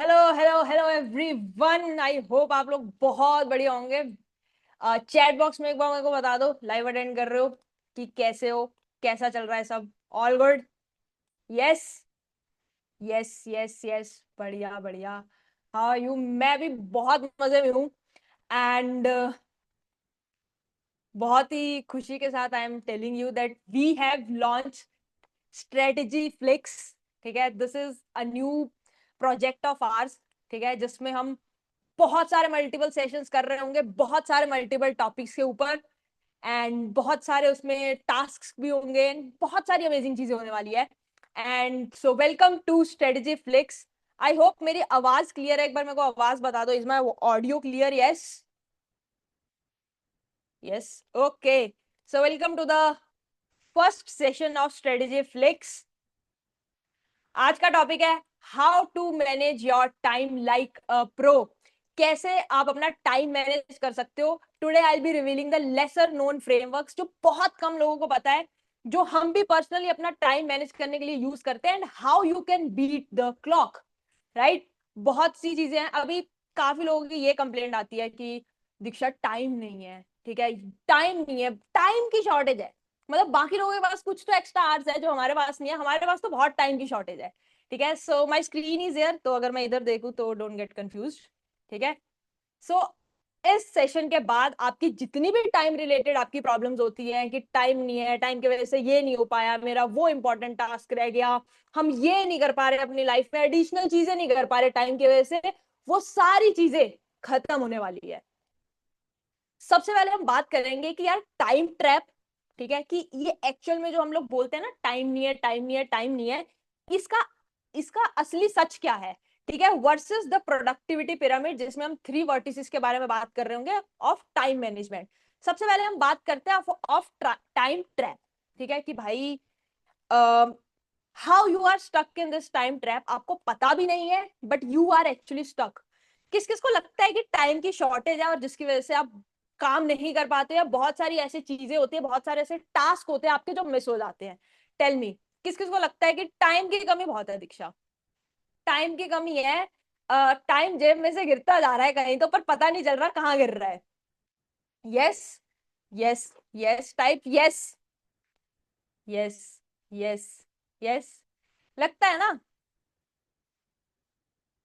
Hello hello hello everyone, I hope आप लोग बहुत बढ़िया होंगे। चैट बॉक्स में एक बार मेरे को बता दो, लाइव अटेंड कर रहे हो कि कैसे हो, कैसा चल रहा है सब। All good? Yes yes yes yes, बढ़िया बढ़िया। How you? मैं भी बहुत मजे में हूँ। एंड बहुत ही खुशी के साथ I am telling you that we have launch strategy flix. ठीक है, this is a new project of ours. ठीक है, जिसमें हम बहुत सारे मल्टीपल सेशंस कर रहे होंगे, बहुत सारे मल्टीपल टॉपिक्स के ऊपर। एंड बहुत सारे उसमें टास्क भी होंगे, बहुत सारी अमेजिंग चीजें होने वाली है। And so welcome to strategy flix. I hope मेरी आवाज क्लियर है। एक बार मेरे को आवाज बता दो, is my audio clear? Yes yes, okay. So welcome to the first session of strategy flix. आज का टॉपिक है how to manage your time like a pro. कैसे आप अपना टाइम मैनेज कर सकते हो। Today I will be revealing the lesser known frameworks, जो बहुत कम लोगों को पता है, जो हम भी पर्सनली अपना टाइम मैनेज करने के लिए यूज करते हैं। And how you can beat the clock, right. बहुत सी चीजें हैं। अभी काफी लोगों की ये कंप्लेंट आती है कि दीक्षा टाइम नहीं है। ठीक है, टाइम नहीं है, टाइम की शॉर्टेज है। मतलब बाकी लोगों के पास कुछ तो एक्स्ट्रा आवर्स है जो हमारे पास नहीं है, हमारे पास तो बहुत टाइम की शॉर्टेज है। ठीक है, सो माई स्क्रीन इज हियर, तो अगर मैं इधर देखूं तो डोंट गेट कंफ्यूज। ठीक है, सो इस सेशन के बाद आपकी जितनी भी टाइम रिलेटेड आपकी प्रॉब्लम्स होती हैं कि टाइम नहीं है, टाइम की वजह से ये नहीं हो पाया, मेरा वो इंपॉर्टेंट टास्क रह गया, हम ये नहीं कर पा रहे अपनी लाइफ में, एडिशनल चीजें नहीं कर पा रहे टाइम की वजह से, वो सारी चीजें खत्म होने वाली है। सबसे पहले हम बात करेंगे कि यार टाइम ट्रैप, ठीक है, कि ये एक्चुअल में जो हम लोग बोलते हैं ना, टाइम नहीं है, टाइम नहीं है, टाइम नहीं है, इसका इसका असली सच क्या है। ठीक है, वर्सेस द प्रोडक्टिविटी पिरामिड, जिसमें हम 3 वर्टिसेस के बारे में बात कर रहे होंगे ऑफ टाइम मैनेजमेंट। सबसे पहले हम बात करते हैं ऑफ टाइम ट्रैप। ठीक है, कि भाई how you are stuck in this time trap, आपको पता भी नहीं है but you are actually stuck. किस किस को लगता है कि टाइम की शॉर्टेज है और जिसकी वजह से आप काम नहीं कर पाते, या बहुत सारी ऐसी चीजें होती है, बहुत सारे ऐसे टास्क होते हैं आपके जो मिस हो जाते हैं। टेल मी, किस किस को लगता है कि टाइम की कमी बहुत है? दीक्षा, टाइम की कमी है। टाइम जेब में से गिरता जा रहा है कहीं तो, पर पता नहीं चल रहा कहाँ गिर रहा है। Yes yes yes, type yes yes yes yes, लगता है ना,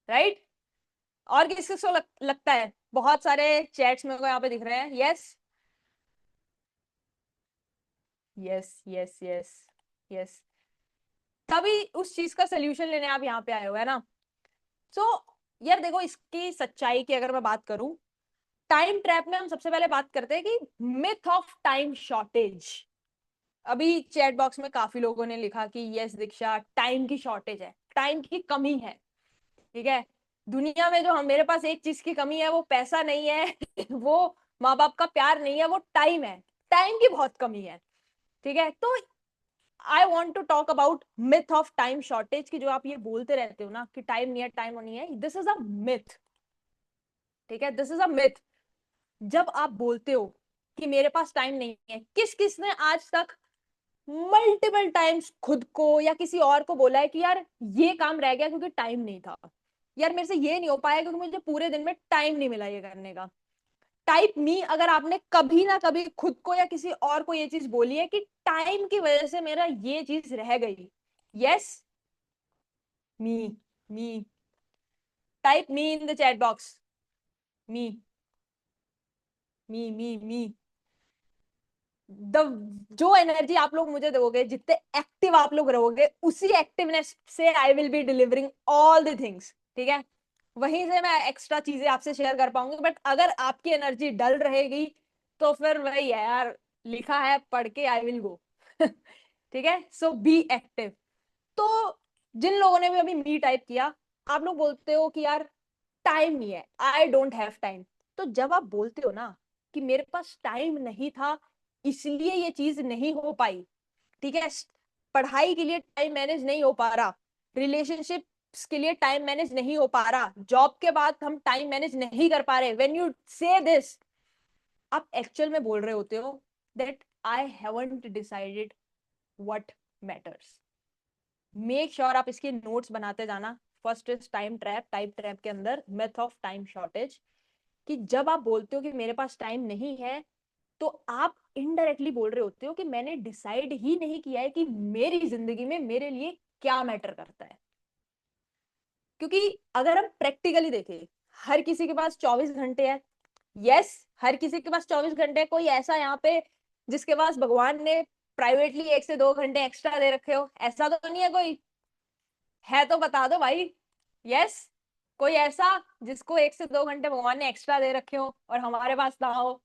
राइट। और किस किस को लगता है? बहुत सारे चैट्स मेरे को यहाँ पे दिख रहे हैं। Yes yes yes yes yes, तभी उस चीज का सोल्यूशन लेने आप यहाँ पे आए हो, है ना। सो यार देखो, इसकी सच्चाई की अगर मैं बात करूं, टाइम ट्रैप में हम सबसे पहले बात करते हैं कि मिथ ऑफ टाइम शॉर्टेज। अभी चैट बॉक्स में काफी लोगों ने लिखा कि यस दीक्षा, टाइम की शॉर्टेज है, टाइम की कमी है। ठीक है, दुनिया में जो हम, मेरे पास एक चीज की कमी है, वो पैसा नहीं है वो माँ बाप का प्यार नहीं है, वो टाइम है। टाइम की बहुत कमी है। ठीक है, तो I want to talk about myth of time shortage, की जो आप ये बोलते रहते हो ना कि टाइम नहीं है, टाइम नहीं है, दिस इज अ मिथ। ठीक है, दिस इज अ मिथ। जब आप बोलते हो कि मेरे पास टाइम नहीं है, किस किस ने आज तक मल्टीपल टाइम्स खुद को या किसी और को बोला है कि यार ये काम रह गया क्योंकि टाइम नहीं था, यार मेरे से ये नहीं हो पाया क्योंकि मुझे पूरे दिन में टाइम नहीं मिला ये करने का। टाइप मी, अगर आपने कभी ना कभी खुद को या किसी और को ये चीज बोली है कि टाइम की वजह से मेरा ये चीज रह गई। Yes, me me, type me in the chat box. Me me the जो एनर्जी आप लोग मुझे दोगे, जितने एक्टिव आप लोग रहोगे, उसी एक्टिवनेस से आई will B delivering all the things. ठीक है, वहीं से मैं एक्स्ट्रा चीजें आपसे शेयर कर पाऊंगी। बट अगर आपकी एनर्जी डल रहेगी तो फिर वही है यार, लिखा है पढ़ के आई विल गो ठीक है, सो बी एक्टिव। तो जिन लोगों ने भी अभी मी टाइप किया, आप लोग बोलते हो कि यार टाइम नहीं है, आई डोंट हैव टाइम। तो जब आप बोलते हो ना कि मेरे पास टाइम नहीं था इसलिए ये चीज नहीं हो पाई, ठीक है, पढ़ाई के लिए टाइम मैनेज नहीं हो पा रहा, रिलेशनशिप्स के लिए टाइम मैनेज नहीं हो पा रहा, जॉब के बाद हम टाइम मैनेज नहीं कर पा रहे, व्हेन यू से दिस, आप एक्चुअल में बोल रहे होते हो that I haven't decided what matters. Make sure आप इसके नोट्स बनाते जाना, फर्स्ट इज टाइम ट्रैप के अंदर मिथ ऑफ टाइम शॉर्टेज, कि जब आप बोलते हो कि मेरे पास टाइम नहीं है, तो आप इनडायरेक्टली बोल रहे होते हो कि मैंने डिसाइड ही नहीं किया है कि मेरी जिंदगी में मेरे लिए क्या मैटर करता है। क्योंकि अगर हम प्रैक्टिकली देखें, हर किसी के पास 24 घंटे है। यस, हर किसी के पास 24 घंटे है। कोई ऐसा यहाँ पे जिसके पास भगवान ने प्राइवेटली 1 से 2 घंटे एक्स्ट्रा दे रखे हो, ऐसा तो नहीं है कोई? है तो बता दो भाई। यस, कोई ऐसा जिसको 1 से 2 घंटे भगवान ने एक्स्ट्रा दे रखे हो और हमारे पास ना हो?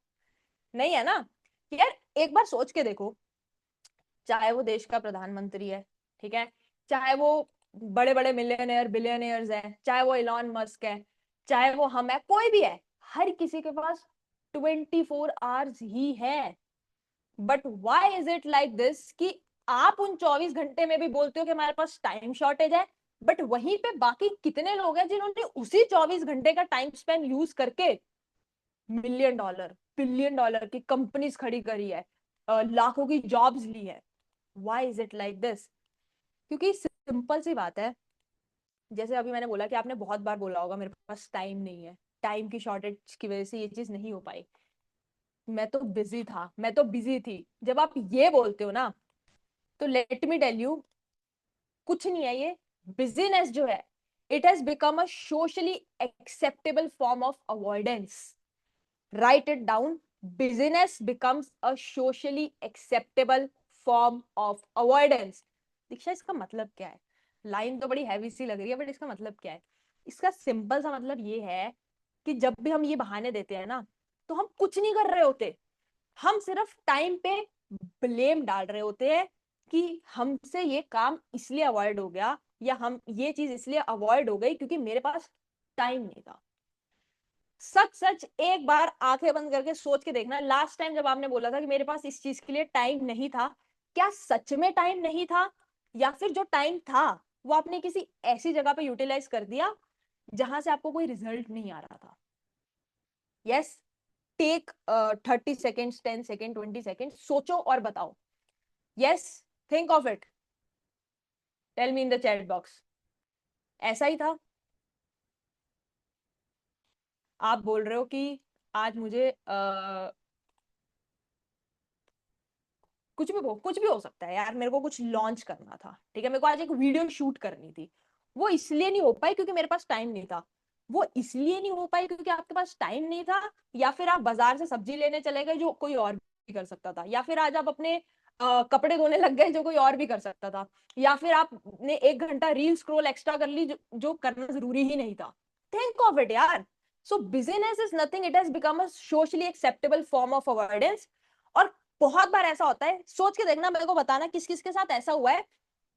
नहीं है ना। यार एक बार सोच के देखो, चाहे वो देश का प्रधानमंत्री है, ठीक है, चाहे वो बड़े बड़े मिलियनेयर बिलियनियर्स हैं, चाहे वो इलॉन मस्क है, चाहे वो हम है, कोई भी है, हर किसी के पास 24 आवर्स ही है। But why is it like this कि आप उन 24 घंटे में भी बोलते हो कि हमारे पास टाइम शॉर्टेज है, बट वहीं पे बाकी कितने लोग हैं जिन्होंने उसी 24 घंटे का टाइम स्पेन यूज करके मिलियन डॉलर बिलियन डॉलर की कंपनीज खड़ी करी है, लाखों की जॉब्स ली है? Why is it like this? क्योंकि सिंपल सी बात है, जैसे अभी मैंने बोला कि आपने बहुत बार बोला होगा मेरे पास टाइम नहीं है, टाइम की शॉर्टेज की वजह से ये चीज नहीं हो पाई, मैं तो बिजी था, मैं तो बिजी थी। जब आप ये बोलते हो ना, तो लेट मी टेल यू, कुछ नहीं है ये। बिजीनेस जो है, it has become a socially acceptable form of avoidance. Right it down. Busyness becomes a socially acceptable form of avoidance. Diksha, इसका मतलब क्या है? लाइन तो बड़ी हैवी सी लग रही है, बट इसका मतलब क्या है? इसका सिंपल सा मतलब ये है कि जब भी हम ये बहाने देते हैं ना, तो हम कुछ नहीं कर रहे होते, हम सिर्फ टाइम पे ब्लेम डाल रहे होते हैं कि हमसे ये काम इसलिए अवॉइड हो गया, या हम ये चीज इसलिए अवॉइड हो गई क्योंकि मेरे पास टाइम नहीं था। सच सच एक बार आंखें बंद करके सोच के देखना, लास्ट टाइम जब आपने बोला था कि मेरे पास इस चीज के लिए टाइम नहीं था, क्या सच में टाइम नहीं था, या फिर जो टाइम था वो आपने किसी ऐसी जगह पे यूटिलाइज कर दिया जहां से आपको कोई रिजल्ट नहीं आ रहा था? Yes, take 30 seconds, 10 second, 20 second, सोचो और बताओ। Yes, think of it, tell me in the chat box. ऐसा ही था? आप बोल रहे हो कि आज मुझे कुछ भी हो सकता है यार, मेरे को कुछ लॉन्च करना था, ठीक है, मेरे को आज एक वीडियो शूट करनी थी, वो इसलिए नहीं हो पाई क्योंकि मेरे पास टाइम नहीं था। वो इसलिए नहीं हो पाई क्योंकि आपके पास टाइम नहीं था, या फिर आप बाजार से सब्जी लेने चले गए जो कोई और भी कर सकता था, या फिर आज आप अपने कपड़े धोने लग गए जो कोई और भी कर सकता था, या फिर आपने 1 घंटा रील स्क्रॉल एक्स्ट्रा कर ली जो करना जरूरी ही नहीं था। थिंक ऑफ इट यार। सो business is nothing, it has become a socially acceptable form of avoidance. और बहुत बार ऐसा होता है, सोच के देखना, मेरे को बताना किस किस के साथ ऐसा हुआ है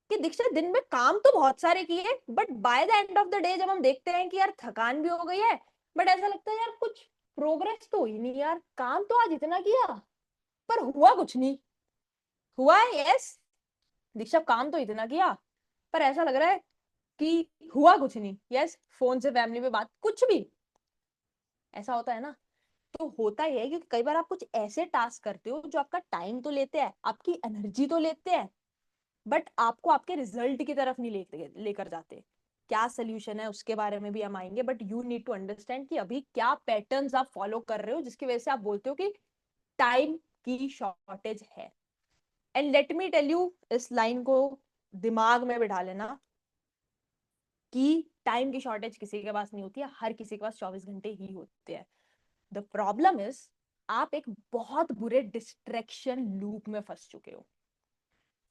कि दीक्षित दिन में काम तो बहुत सारे किए, but by the end of the day जब हम देखते हैं कि यार थकान भी हो गई है, बट ऐसा लगता है यार कुछ प्रोग्रेस तो हुई नहीं, यार काम तो आज इतना किया पर हुआ कुछ नहीं। हुआ है, यस। दीक्षा, काम तो इतना किया पर ऐसा लग रहा है कि हुआ कुछ नहीं। यस, फोन से फैमिली में बात, कुछ भी ऐसा होता है ना। तो होता ही है क्योंकि कई बार आप कुछ ऐसे टास्क करते हो जो आपका टाइम तो लेते हैं, आपकी एनर्जी तो लेते हैं, बट आपको आपके रिजल्ट की तरफ नहीं लेकर जाते। क्या सोल्यूशन है उसके बारे में भी हम आएंगे, but you need to understand कि अभी क्या पैटर्न्स आप फॉलो कर रहे हो जिसकी वजह से आप बोलते हो कि टाइम की शॉर्टेज है। And let me tell you, इस लाइन को दिमाग में बिठा लेना कि टाइम की शॉर्टेज किसी के पास नहीं होती है, हर किसी के पास 24 घंटे ही होते हैं। द प्रॉब्लम इज, आप एक बहुत बुरे डिस्ट्रैक्शन लूप में फंस चुके हो।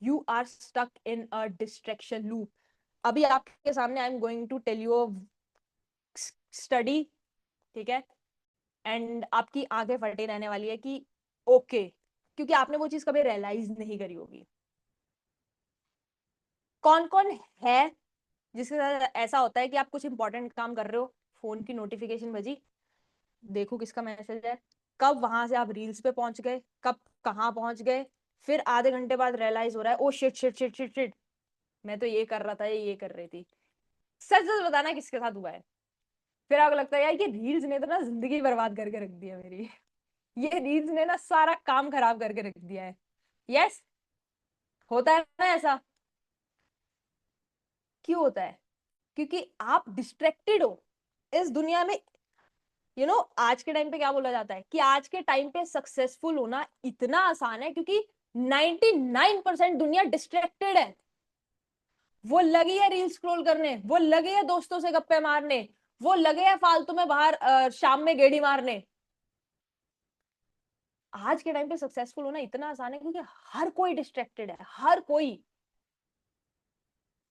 You are stuck in a distraction loop. अभी आपके सामने I am going to tell you study, ठीक है, एंड आपकी आंखें फटे रहने वाली है कि ओके, क्योंकि आपने वो चीज कभी रियलाइज नहीं करी होगी। कौन कौन है जिसके साथ ऐसा होता है कि आप कुछ इंपॉर्टेंट काम कर रहे हो, फोन की नोटिफिकेशन बजी, देखो किसका मैसेज है, कब वहां से आप रील्स पे पहुंच गए, कब कहाँ पहुंच गए, फिर आधे घंटे बाद रियलाइज हो रहा है oh shit shit shit shit shit, मैं तो ये कर रहा था, ये कर रही थी। सच सच बताना किसके साथ हुआ है? फिर आपको लगता है यार ये रील्स ने तो ना जिंदगी बर्बाद करके रख दी है मेरी, ये रील्स ने ना सारा काम खराब करके रख दिया है। यस, होता है ना ऐसा? क्यों होता है? क्योंकि आप डिस्ट्रैक्टेड हो इस दुनिया में। आज के टाइम पे क्या बोला जाता है कि आज के टाइम पे सक्सेसफुल होना इतना आसान है क्योंकि 99% दुनिया डिस्ट्रैक्टेड है। वो लगी है रील स्क्रॉल करने, वो लगे है दोस्तों से गप्पे मारने, वो लगे है फालतू में बाहर शाम में गेड़ी मारने। आज के टाइम पे सक्सेसफुल होना इतना आसान है क्योंकि हर कोई डिस्ट्रैक्टेड है, हर कोई।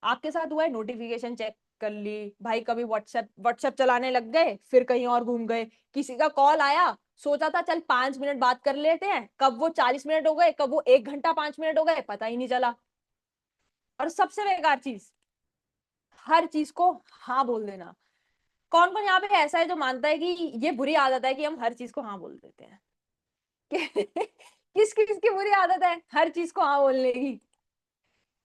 आपके साथ हुआ है, नोटिफिकेशन चेक कर ली भाई, कभी व्हाट्सएप व्हाट्सएप चलाने लग गए, फिर कहीं और घूम गए, किसी का कॉल आया, सोचा था चल 5 मिनट बात कर लेते हैं, कब वो 40 मिनट हो गए, कब वो 1 घंटा 5 मिनट हो गए, पता ही नहीं चला। और सबसे बेकार चीज, हर चीज को हाँ बोल देना। कौन कौन यहाँ पे ऐसा है जो मानता है कि ये बुरी आदत है कि हम हर चीज को हाँ बोल देते हैं? किस किस की बुरी आदत है हर चीज को हाँ बोलने की?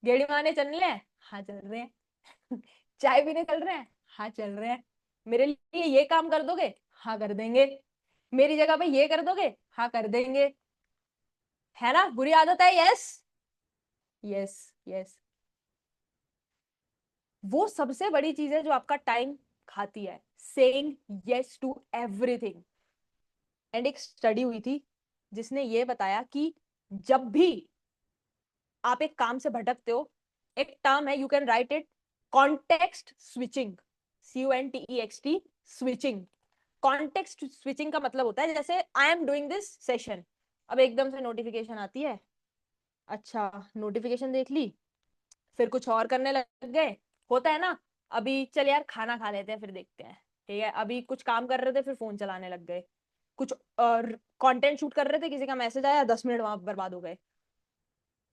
गेड़ी मारने चल रहे हैं, हाँ चल रहे हैं। चाय पीने चल रहे हैं, हाँ चल रहे हैं। मेरे लिए ये काम कर दोगे, हाँ कर देंगे। मेरी जगह पे ये कर दोगे, हाँ कर देंगे। है ना, बुरी आदत है? Yes, yes, yes. वो सबसे बड़ी चीज है जो आपका टाइम खाती है, saying yes to everything. And एक स्टडी हुई थी जिसने ये बताया कि जब भी आप एक काम से भटकते हो, एक टर्म है, you can write it, context switching. CONTEXT switching. Context switching का मतलब होता है जैसे I am doing this session, अब एकदम से नोटिफिकेशन आती है, अच्छा नोटिफिकेशन देख ली, फिर कुछ और करने लग गए, होता है ना। अभी चल यार खाना खा लेते हैं फिर देखते हैं, ठीक है, अभी कुछ काम कर रहे थे फिर फोन चलाने लग गए, कुछ कंटेंट शूट कर रहे थे, किसी का मैसेज आया, 10 मिनट वहां बर्बाद हो गए।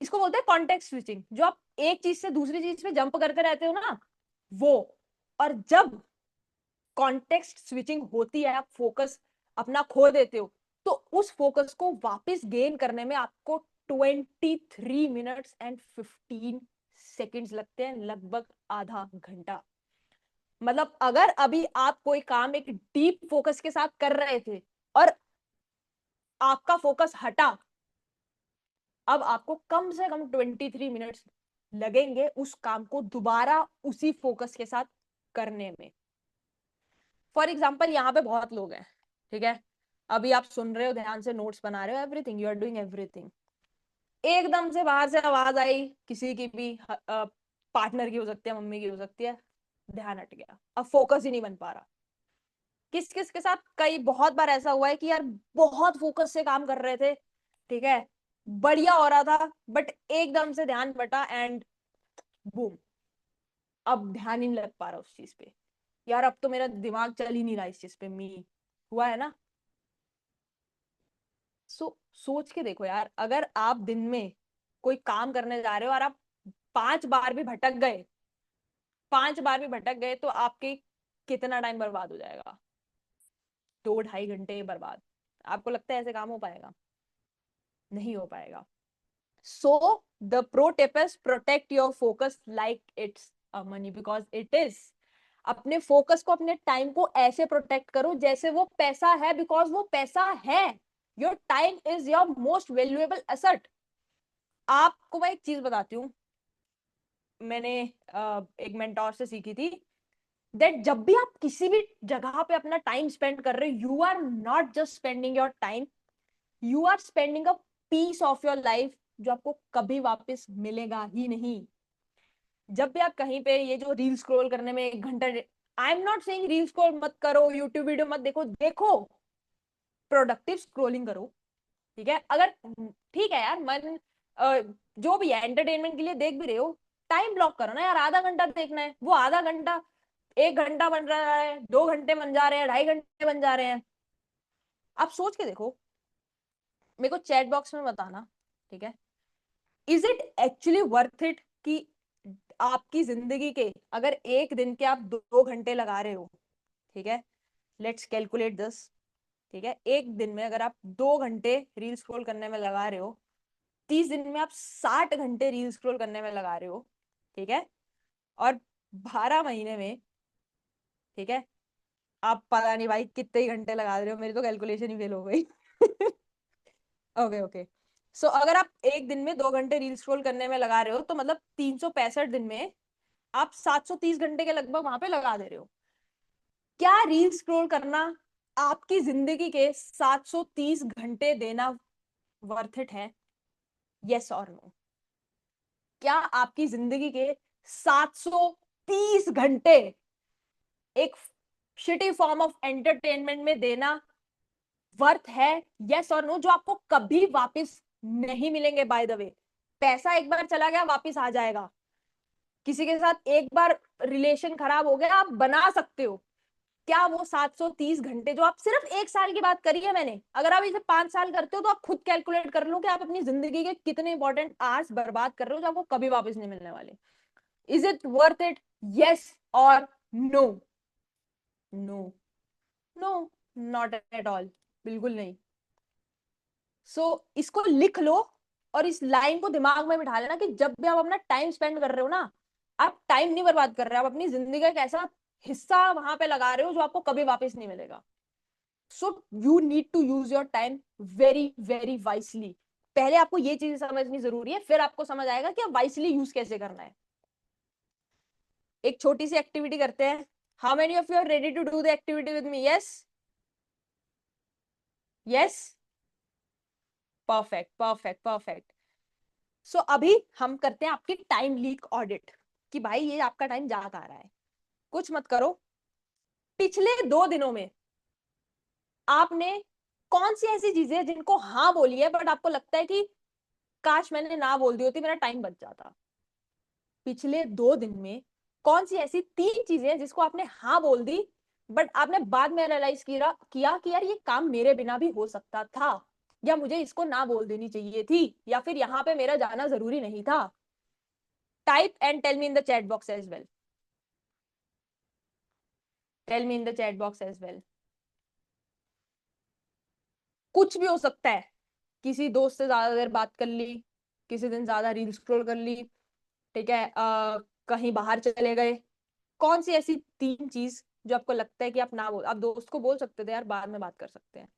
इसको बोलते हैं कॉन्टेक्स्ट स्विचिंग, जो आप एक चीज से दूसरी चीज पे जंप करते रहते हो ना, वो। और जब कॉन्टेक्स्ट स्विचिंग होती है, आप फोकस अपना खो देते हो, तो उस फोकस को वापस गेन करने में आपको 23 मिनट्स एंड 15 सेकेंड्स लगते हैं, लगभग आधा घंटा। मतलब अगर अभी आप कोई काम एक डीप फोकस के साथ कर रहे थे और आपका फोकस हटा, अब आपको कम से कम 23 मिनट्स लगेंगे उस काम को दोबारा उसी फोकस के साथ करने में। फॉर एग्जाम्पल यहाँ पे बहुत लोग हैं, ठीक है, अभी आप सुन रहे हो, ध्यान से नोट्स बना रहे हो, everything you are doing everything, एकदम से बाहर से आवाज आई किसी की भी, पार्टनर की हो सकती है, मम्मी की हो सकती है, ध्यान हट गया, अब फोकस ही नहीं बन पा रहा। किस किस के साथ, कई बहुत बार ऐसा हुआ है कि यार बहुत फोकस से काम कर रहे थे, ठीक है, बढ़िया हो रहा था, बट एकदम से ध्यान बटा एंड बूम, अब ध्यान ही नहीं लग पा रहा उस चीज पे। यार अब तो मेरा दिमाग चल ही नहीं रहा इस चीज पे, मी हुआ है ना। सोच के देखो यार, अगर आप दिन में कोई काम करने जा रहे हो और आप 5 बार भी भटक गए, 5 बार भी भटक गए, तो आपके कितना टाइम बर्बाद हो जाएगा? 2-2.5 घंटे बर्बाद। आपको लगता है ऐसे काम हो पाएगा? नहीं हो पाएगा। So the pro tip is protect your focus like it's a money, because it is. अपने फोकस को, अपने टाइम को ऐसे प्रोटेक्ट करो जैसे वो पैसा है, बिकॉज वो पैसा है। Your time is your most valuable asset. आपको मैं एक चीज बताती हूँ, मैंने एक मेंटोर से सीखी थी, दैट जब भी आप किसी भी जगह पे अपना टाइम स्पेंड कर रहे हो, you are not just spending your time, you are spending a piece of your life जो आपको कभी वापस मिलेगा ही नहीं। जब भी आप कहीं पे ये जो रील स्क्रॉल करने में 1 घंटा, I am not saying reel scroll मत करो, यूट्यूब वीडियो मत देखो, देखो, प्रोडक्टिव स्क्रोलिंग करो, ठीक है। अगर ठीक है यार, मन जो भी है एंटरटेनमेंट के लिए देख भी रहे हो, टाइम ब्लॉक करो ना यार, आधा घंटा देखना है, वो आधा घंटा 1 घंटा बन रहा है, 2 घंटे बन जा रहे हैं, 2.5 घंटे बन जा रहे हैं। आप सोच के देखो, मेरे को चैट बॉक्स में बताना, ठीक है, is it actually worth it कि आपकी जिंदगी के, अगर एक दिन के आप 2 घंटे लगा रहे हो, ठीक है, लेट्स कैलकुलेट दिस, ठीक है, एक दिन में अगर आप 2 घंटे रील स्क्रॉल करने में लगा रहे हो, 30 दिन में आप 60 घंटे रील स्क्रॉल करने में लगा रहे हो, ठीक है, और 12 महीने में, ठीक है, आप पता नहीं भाई कितने ही घंटे लगा रहे हो, मेरी तो कैलकुलेशन ही फेल हो गई। Okay, okay. सो अगर आप एक दिन में 2 घंटे रील स्क्रॉल करने में लगा रहे हो, तो मतलब 365 दिन में आप 730 घंटे के लगभग वहां पे लगा दे रहे हो। क्या रील स्क्रॉल करना आपकी जिंदगी के 730 घंटे देना वर्थ इट है? यस और नो? क्या आपकी जिंदगी के 730 घंटे एक शिटी फॉर्म ऑफ एंटरटेनमेंट में देना वर्थ है? यस और नो? जो आपको कभी वापस नहीं मिलेंगे। बाय द वे, पैसा एक बार चला गया वापस आ जाएगा। किसी के साथ एक बार रिलेशन खराब हो गया, आप बना सकते हो। क्या वो 730 घंटे जो आप सिर्फ एक साल की बात करी है मैंने, अगर आप इसे 5 साल करते हो तो आप खुद कैलकुलेट कर लो कि आप अपनी जिंदगी के कितने इंपॉर्टेंट आवर्स बर्बाद कर रहे हो जो आपको कभी वापस नहीं मिलने वाले। Is it worth it? Yes और no? No, no, not at all, बिल्कुल नहीं। इसको लिख लो और इस लाइन को दिमाग में बिठा लेना कि जब भी आप अपना टाइम स्पेंड कर रहे हो ना, आप टाइम नहीं बर्बाद कर रहे हो, आप अपनी जिंदगी का एक ऐसा हिस्सा वहां पे लगा रहे हो जो आपको कभी वापस नहीं मिलेगा। So you need to use your time very very wisely. पहले आपको ये चीज समझनी जरूरी है, फिर आपको समझ आएगा कि आप वाइसली यूज कैसे करना है। एक छोटी सी एक्टिविटी करते हैं। How many of you are ready to do the activity with me? Yes, yes, perfect, perfect, perfect. अभी हम करते हैं आपकी टाइम लीक ऑडिट कि भाई ये आपका टाइम जा कहाँ रहा है। कुछ मत करो, पिछले 2 दिनों में आपने कौन सी ऐसी चीजें जिनको हाँ बोली है बट आपको लगता है कि काश मैंने ना बोल दी होती, मेरा टाइम बच जाता। पिछले 2 दिन में कौन सी ऐसी 3 चीजें हैं जिसको आपने हाँ बोल दी बट आपने बाद में रियलाइज किया कि यार ये काम मेरे बिना भी हो सकता था, या मुझे इसको ना बोल देनी चाहिए थी, या फिर यहाँ पे मेरा जाना जरूरी नहीं था। Type and tell me in the chat box as well. Tell me in the chat box as well. कुछ भी हो सकता है। किसी दोस्त से ज्यादा देर बात कर ली, किसी दिन ज्यादा रील स्क्रॉल कर ली, ठीक है, कहीं बाहर चले गए। कौन सी ऐसी 3 चीज जो आपको लगता है कि आप ना बोल, आप दोस्त को बोल सकते थे यार बाद में बात कर सकते हैं,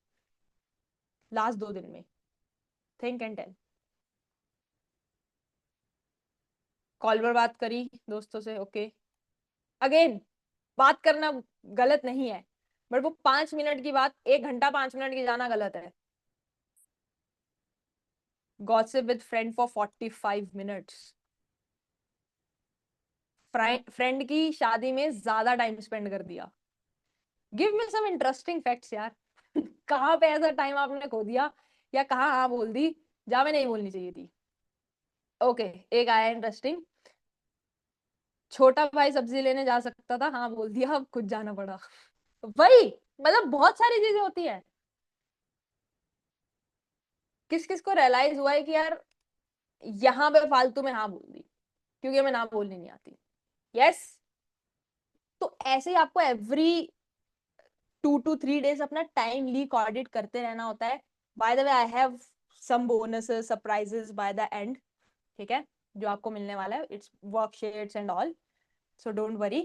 लास्ट 2 दिन में? Think and tell. कॉल पर बात करी दोस्तों से, ओके। अगेन, बात करना गलत नहीं है, बट वो 5 मिनट की बात 1 घंटा 5 मिनट की जाना गलत है। Gossip with friend for 45 minutes. Friend की शादी में ज्यादा टाइम स्पेंड कर दिया। Give me some interesting facts यार। कहाँ पे ऐसा टाइम आपने खो दिया, या कहाँ हाँ बोल दी जहाँ मैं नहीं बोलनी चाहिए थी? ओके, एक आया इंटरेस्टिंग। छोटा भाई सब्जी लेने जा सकता था, हाँ बोल दिया, अब खुद जाना पड़ा। वही, मतलब बहुत सारी चीजें होती है। किस किस को रियलाइज हुआ है कि यार यहाँ पे फालतू में हाँ बोल दी क्योंकि हमें ना बोलनी नहीं आती? यस। तो ऐसे ही आपको एवरी 2 to 3 days अपना टाइम लीक ऑडिट करते रहना होता है। By the way, I have some bonuses surprises by the end, ठीक है, जो आपको मिलने वाला है। It's worksheets and all, so don't worry.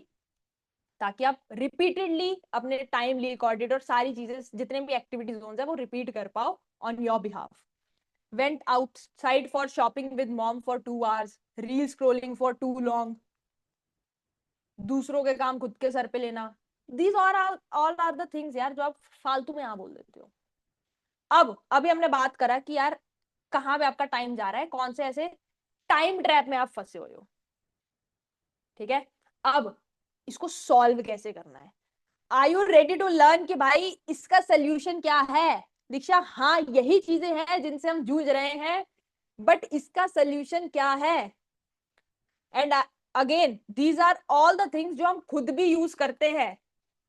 ताकि आप रिपीटेडली अपने टाइम लीक ऑडिट और सारी चीजें, जितने भी एक्टिविटी जोन्स है, वो रिपीट कर पाओ on your behalf. Went outside for shopping with mom for 2 hours, reel scrolling for too long, दूसरों के काम खुद के सर पे लेना। These are all are the things यार जो आप फालतू में यहाँ बोल देते हो। अब अभी हमने बात करा कि यार कहाँ पे आपका टाइम जा रहा है, कौन से ऐसे टाइम ट्रैप में आप फंसे हुए हो, ठीक है। अब इसको सॉल्व कैसे करना है? Are you ready to learn कि भाई इसका सोल्यूशन क्या है? दीक्षा, हाँ यही चीजें हैं जिनसे हम जूझ रहे हैं, बट इसका सोल्यूशन क्या है? And again, these are all the things जो हम खुद भी यूज करते हैं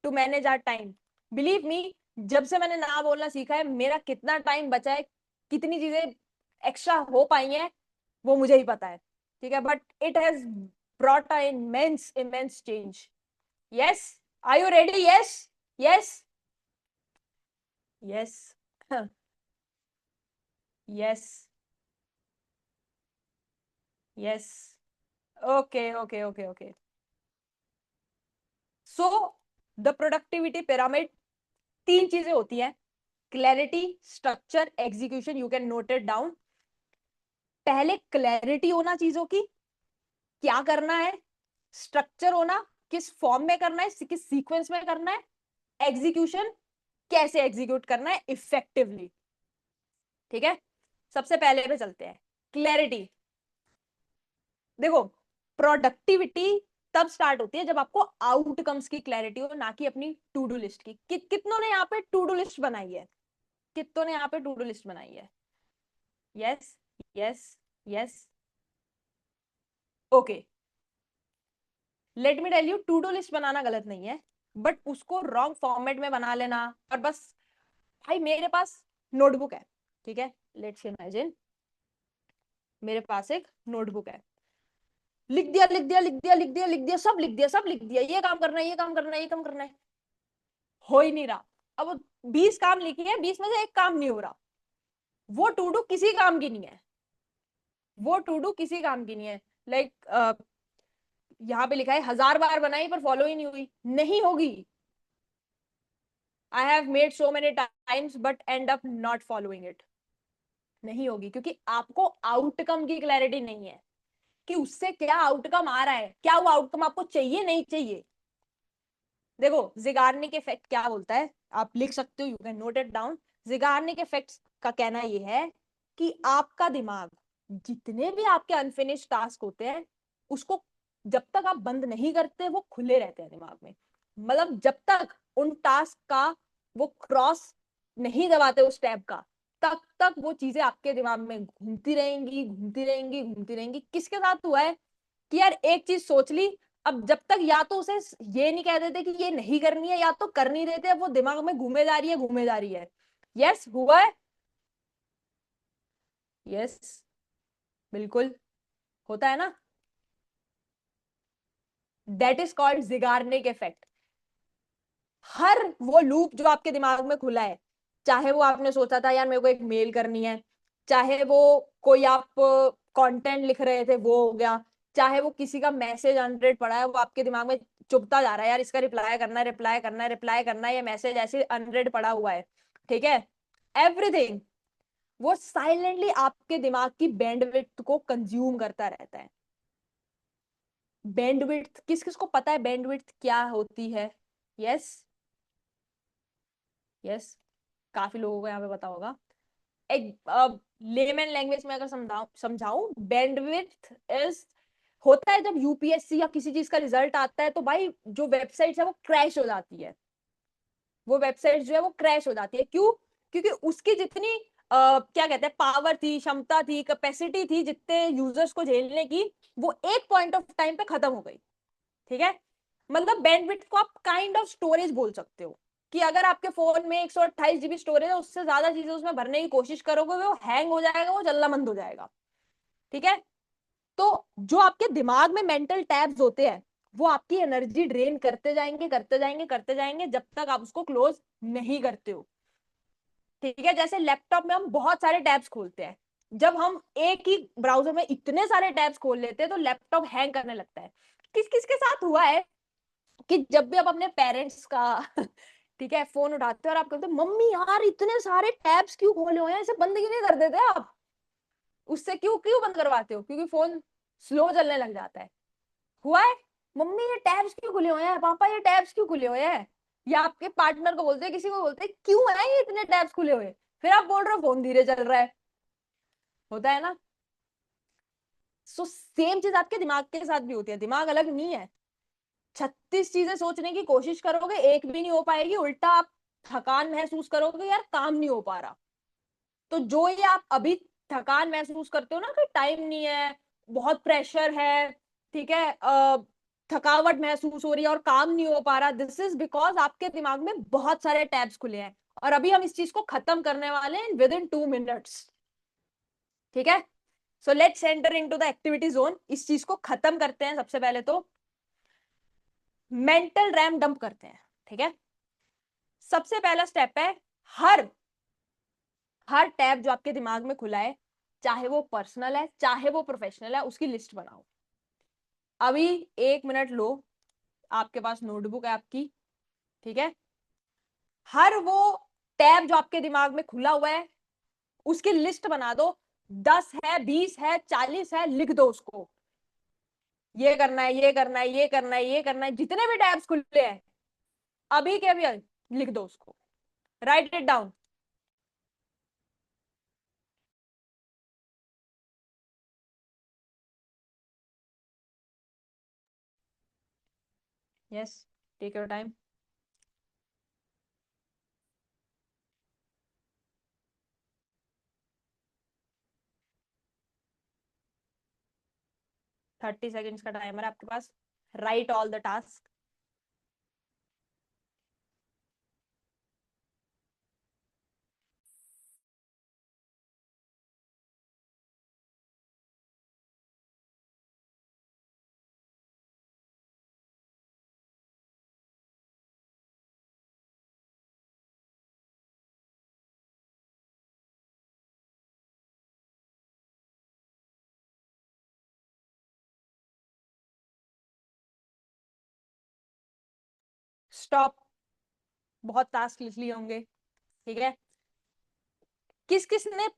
to manage our time. Believe me, जब से मैंने ना बोलना सीखा है, मेरा कितना टाइम बचा है, कितनी चीजें एक्स्ट्रा हो पाई हैं, वो मुझे ही पता है, ठीक है। But it has brought a immense immense change. Yes, are you ready? Yes, yes, yes, yes, yes. Okay, okay, okay, okay. So the productivity pyramid, 3 चीजें होती हैं: clarity, structure, execution. You can note it down. पहले clarity होना चीजों की, क्या करना है, स्ट्रक्चर होना, किस फॉर्म में करना है, किस सीक्वेंस में करना है, एग्जीक्यूशन कैसे एग्जीक्यूट करना है इफेक्टिवली। ठीक है, सबसे पहले पे चलते हैं, क्लैरिटी। देखो, प्रोडक्टिविटी तब स्टार्ट होती है जब आपको आउटकम्स की क्लैरिटी हो, ना कि अपनी टू डू लिस्ट की। कितनों ने यहाँ पे टू डू लिस्ट बनाई है? कितनों ने यहाँ पे टू डू लिस्ट बनाई है? Yes, yes, yes. Okay, let me tell you, to do list बनाना गलत नहीं है, बट उसको रॉन्ग फॉर्मेट में बना लेना और बस, भाई मेरे पास नोटबुक है, ठीक है, लेट्स इमेजिन मेरे पास एक नोटबुक है, लिख दिया लिख दिया लिख दिया लिख दिया लिख दिया, सब लिख दिया सब लिख दिया, ये काम करना है ये काम करना है ये काम करना है, हो ही नहीं रहा। अब वो 20 काम लिखे हैं, 20 में से एक काम नहीं हो रहा, वो टू डू किसी काम की नहीं है, वो टू डू किसी काम की नहीं है। लाइक यहाँ पे लिखा है 1000 बार बनाई पर फॉलो ही नहीं हुई, नहीं होगी। I have made so many times but and up not following it, नहीं होगी, क्योंकि आपको आउटकम की क्लैरिटी नहीं है कि उससे क्या आउटकम आ रहा है, क्या वो आउटकम आपको चाहिए नहीं चाहिए। देखो, जिगार्निक इफेक्ट क्या बोलता है, आप लिख सकते हो, you can note it down. Zeigarnik effect का कहना ये है कि आपका दिमाग, जितने भी आपके अनफिनिश्ड टास्क होते हैं, उसको जब तक आप बंद नहीं करते वो खुले रहते हैं दिमाग में। मतलब जब तक उन टास्क का वो क्रॉस नहीं दबाते उस टैब का, तब तक वो चीजें आपके दिमाग में घूमती रहेंगी घूमती रहेंगी घूमती रहेंगी। किसके साथ हुआ है कि यार एक चीज सोच ली, अब जब तक या तो उसे ये नहीं कह देते कि ये नहीं करनी है, या तो कर नहीं देते, वो दिमाग में घूमे जा रही है घूमे जा रही है। यस, हुआ है, यस, बिल्कुल होता है ना। That is called Zeigarnik effect. हर वो लूप जो आपके दिमाग में खुला है, चाहे वो आपने सोचा था यार मेरे को एक मेल करनी है, चाहे वो कोई आप कंटेंट लिख रहे थे वो हो गया, चाहे वो किसी का मैसेज अनरेड पड़ा है वो आपके दिमाग में चुभता जा रहा है, यार इसका रिप्लाई करना है रिप्लाई करना है रिप्लाई करना है, ये मैसेज ऐसे अनरेड पड़ा हुआ है, ठीक है, एवरीथिंग वो साइलेंटली आपके दिमाग की बैंडविड्थ को कंज्यूम करता रहता है। बैंडविड्थ किस किस को पता है बैंडविड्थ क्या होती है? यस, यस, काफी लोगों को यहाँ पे पता होगा। एक लेमन लैंग्वेज में अगर समझाऊं समझाऊं बैंडविड्थ इज, होता है जब यूपीएससी या किसी चीज का रिजल्ट आता है तो भाई जो वेबसाइट है वो क्रैश हो जाती है, वो वेबसाइट जो है वो क्रैश हो जाती है, क्यों? क्योंकि उसकी जितनी क्या कहते हैं पावर थी, क्षमता थी, कैपेसिटी थी जितने यूजर्स को झेलने की, वो एक पॉइंट ऑफ टाइम पे खत्म हो गई। ठीक है, मतलब बैंडविड्थ को आप काइंड ऑफ स्टोरेज बोल सकते हो, कि अगर आपके फोन में 128 GB स्टोरेज है, उससे ज्यादा चीजें उसमें भरने की कोशिश करोगे वो हैंग हो जाएगा, वो चलना बंद हो जाएगा। ठीक है, तो जो आपके दिमाग में मेंटल टैब्स होते हैं वो आपकी एनर्जी ड्रेन करते जाएंगे करते जाएंगे करते जाएंगे जब तक आप उसको क्लोज नहीं करते हो। ठीक है, जैसे लैपटॉप में हम बहुत सारे टैब्स खोलते हैं, जब हम एक ही ब्राउजर में इतने सारे टैब्स खोल लेते हैं तो लैपटॉप हैंग करने लगता है। किस किस के साथ हुआ है कि जब भी आप अपने पेरेंट्स का ठीक है फोन उठाते हो और आप कहते हो मम्मी यार इतने सारे टैब्स क्यों खोले हुए हैं, इसे बंद क्यों नहीं कर देते आप? उससे क्यों क्यों बंद करवाते हो? क्योंकि फोन स्लो चलने लग जाता है। हुआ है, मम्मी ये टैब्स क्यों खुले हुए हैं, पापा ये टैब्स क्यों खुले हुए हैं, या आपके पार्टनर को बोलते हैं, किसी को बोलते हैं क्यों है ये इतने टैब्स खुले हुए, फिर आप बोल रहे हो फोन धीरे चल रहा है। होता है ना। सो सेम चीज आपके दिमाग के साथ भी होती है, दिमाग अलग नहीं है। 36 चीजें सोचने की कोशिश करोगे एक भी नहीं हो पाएगी, उल्टा आप थकान महसूस करोगे, यार काम नहीं हो पा रहा। तो जो ये आप अभी थकान महसूस करते हो ना कि टाइम नहीं है, बहुत प्रेशर है, ठीक है, थकावट महसूस हो रही है और काम नहीं हो पा रहा, दिस इज बिकॉज आपके दिमाग में बहुत सारे टैब्स खुले हैं, और अभी हम इस चीज को खत्म करने वाले हैं विद इन 2 मिनट्स। ठीक है, so let's enter into the activity zone, इस चीज को खत्म करते हैं। सबसे पहले तो मेंटल रैम डंप करते हैं। ठीक है, सबसे पहला स्टेप है, हर हर टैब जो आपके दिमाग में खुला है, चाहे वो पर्सनल है चाहे वो प्रोफेशनल है, उसकी लिस्ट बनाओ। अभी 1 मिनट लो, आपके पास नोटबुक है आपकी, ठीक है, हर वो टैब जो आपके दिमाग में खुला हुआ है उसकी लिस्ट बना दो। 10 है, 20 है, 40 है, लिख दो उसको। ये करना है, ये करना है, ये करना है, ये करना है, जितने भी टैब्स खुले हैं अभी के अभी लिख दो उसको, write it down. Yes, take your time. 30 seconds का टाइमर है आपके पास। Write all the task. Stop. बहुत टास्क लिख लिए होंगे, ठीक है। किस किस ने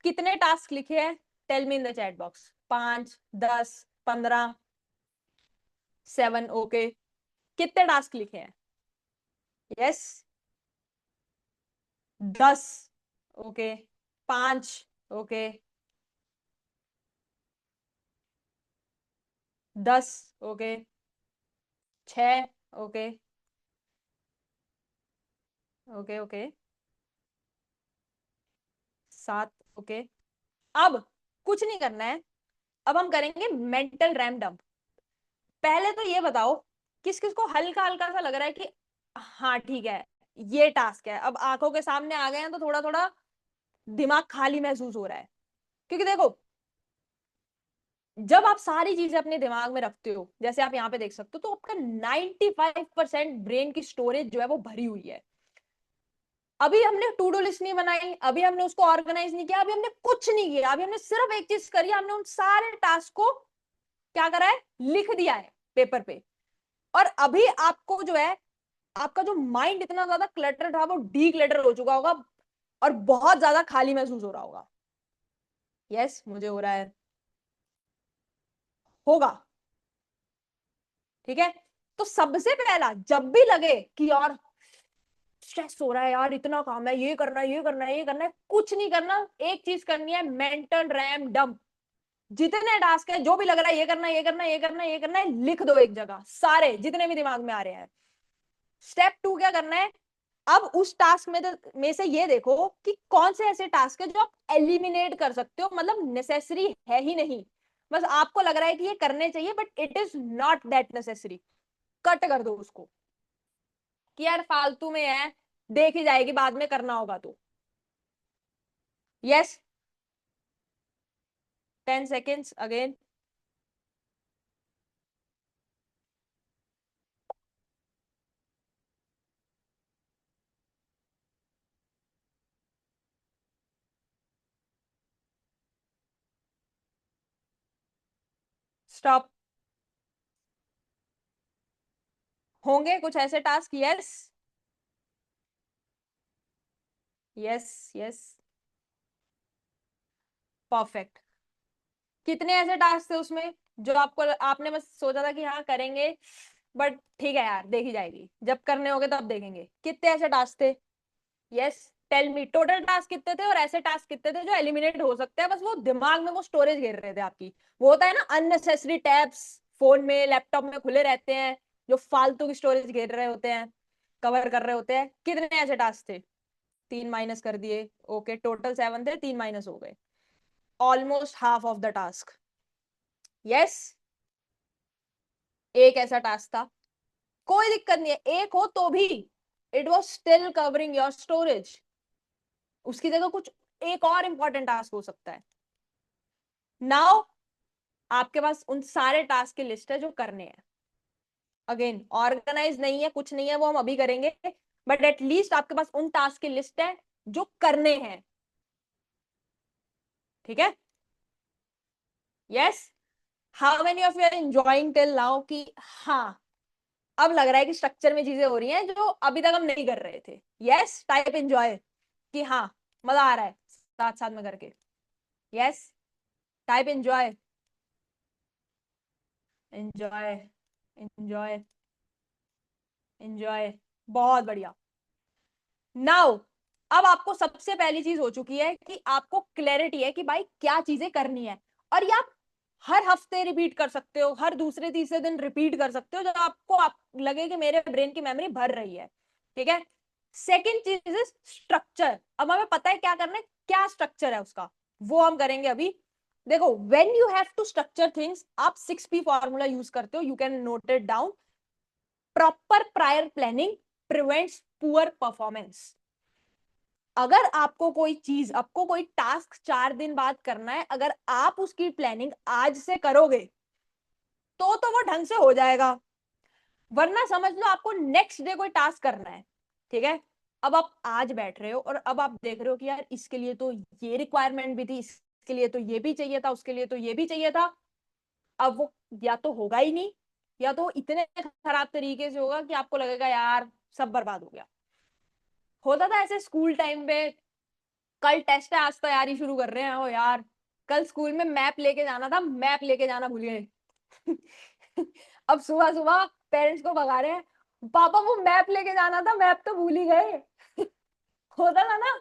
कितने टास्क लिखे हैं, tell me in the chat box. 5, 10, 15, 7, okay. कितने टास्क लिखे हैं? Yes, 10, okay. 5, okay. 10, okay. 6, okay. Okay okay. 7, okay. अब कुछ नहीं करना है, अब हम करेंगे मेंटल रैम डंप। पहले तो ये बताओ किस किस को हल्का हल्का सा लग रहा है कि हाँ ठीक है ये टास्क है, अब आंखों के सामने आ गए हैं तो थोड़ा थोड़ा दिमाग खाली महसूस हो रहा है। क्योंकि देखो, जब आप सारी चीजें अपने दिमाग में रखते हो, जैसे आप यहाँ पे देख सकते हो, तो आपका 95% ब्रेन की स्टोरेज जो है वो भरी हुई है। अभी हमने टू डू लिस्ट नहीं बनाई, अभी हमने उसको ऑर्गेनाइज नहीं किया, अभी हमने कुछ नहीं किया, अभी हमने सिर्फ एक चीज करी, हमने उन सारे टास्क को क्या करा है, लिख दिया है पेपर पे। और अभी आपको जो है, आपका जो माइंड इतना ज्यादा क्लटर था वो डी क्लटर हो चुका होगा और बहुत ज्यादा खाली महसूस हो रहा होगा। यस, मुझे हो रहा है, होगा, ठीक है। तो सबसे पहला, जब भी लगे कि यार स्ट्रेस हो रहा है, यार इतना काम है, ये करना है, ये करना है, ये करना है, कुछ नहीं करना, एक चीज करनी है, मेंटल रैम डंप। जितने टास्क है, जो भी लग रहा है ये करना है, ये करना है, ये करना है, ये करना है, लिख दो एक जगह सारे जितने भी दिमाग में आ रहे हैं। स्टेप 2 क्या करना है, अब उस टास्क में से ये देखो कि कौन से ऐसे टास्क है जो आप एलिमिनेट कर सकते हो, मतलब नेसेसरी है ही नहीं, बस आपको लग रहा है कि ये करने चाहिए but it is not that necessary. Cut कर दो उसको कि यार फालतू में है, देखी जाएगी बाद में, करना होगा तो। Yes, 10 seconds again. स्टॉप। होंगे कुछ ऐसे task, yes. Yes yes, perfect. कितने ऐसे टास्क थे उसमें जो आपको, आपने बस सोचा था कि हाँ करेंगे, बट ठीक है यार देखी जाएगी, जब करने होंगे तब देखेंगे। कितने ऐसे टास्क थे? Yes, tell me total task कितने थे और ऐसे टास्क कितने थे जो एलिमिनेट हो सकते हैं, बस वो दिमाग में वो स्टोरेज घेर रहे थे आपकी। वो होता है ना अननेसेसरी टैब्स फोन में लैपटॉप में खुले रहते हैं, जो फालतू की स्टोरेज घेर रहे होते हैं, कवर कर रहे होते हैं। कितने ऐसे टास्क थे? 3 माइनस कर दिए, ओके। टोटल 7 थे, 3 माइनस हो गए, almost half of the task. Yes, एक ऐसा टास्क था, कोई दिक्कत नहीं है, एक हो तो भी it was still covering your storage. उसकी जगह कुछ एक और इंपॉर्टेंट टास्क हो सकता है। नाउ आपके पास उन सारे टास्क की लिस्ट है जो करने हैं। अगेन ऑर्गेनाइज नहीं है, कुछ नहीं है, वो हम अभी करेंगे, बट एटलीस्ट आपके पास उन टास्क की लिस्ट है जो करने हैं, ठीक है। Yes, how many of you are enjoying till now कि हाँ अब लग रहा है कि स्ट्रक्चर में चीजें हो रही हैं जो अभी तक हम नहीं कर रहे थे। यस, टाइप एंजॉय कि हाँ मजा आ रहा है साथ साथ में करके। Yes, type enjoy. Enjoy, enjoy, enjoy. बहुत बढ़िया। नाउ अब आपको सबसे पहली चीज हो चुकी है कि आपको क्लैरिटी है कि भाई क्या चीजें करनी है, और ये आप हर हफ्ते रिपीट कर सकते हो, हर दूसरे तीसरे दिन रिपीट कर सकते हो, जब आपको आप लगे कि मेरे ब्रेन की मेमोरी भर रही है। ठीक है। सेकेंड चीज इज स्ट्रक्चर। अब हमें पता है क्या करना है, क्या स्ट्रक्चर है उसका, वो हम करेंगे अभी। देखो, when you have to structure things, आप 6P फॉर्मूला यूज करते हो, you can note it down. Proper prior planning prevents poor performance. अगर आपको कोई चीज, आपको कोई टास्क 4 दिन बाद करना है, अगर आप उसकी प्लानिंग आज से करोगे तो वो ढंग से हो जाएगा। वरना समझ लो आपको नेक्स्ट डे कोई टास्क करना है, ठीक है, अब आप आज बैठ रहे हो और अब आप देख रहे हो कि यार इसके लिए तो ये रिक्वायरमेंट भी थी, इसके लिए तो ये भी चाहिए था, उसके लिए तो ये भी चाहिए था। अब वो या तो होगा ही नहीं, या तो इतने खराब तरीके से होगा कि आपको लगेगा यार सब बर्बाद हो गया। होता था ऐसे स्कूल टाइम पे, कल टेस्ट है आज तैयारी शुरू कर रहे हैं, ओ यार कल स्कूल में मैप लेके जाना था, मैप लेके जाना भूल गए। अब सुबह सुबह पेरेंट्स को भगा रहे हैं, पापा वो मैप लेके जाना था, मैप तो भूल ही गए। होता था ना।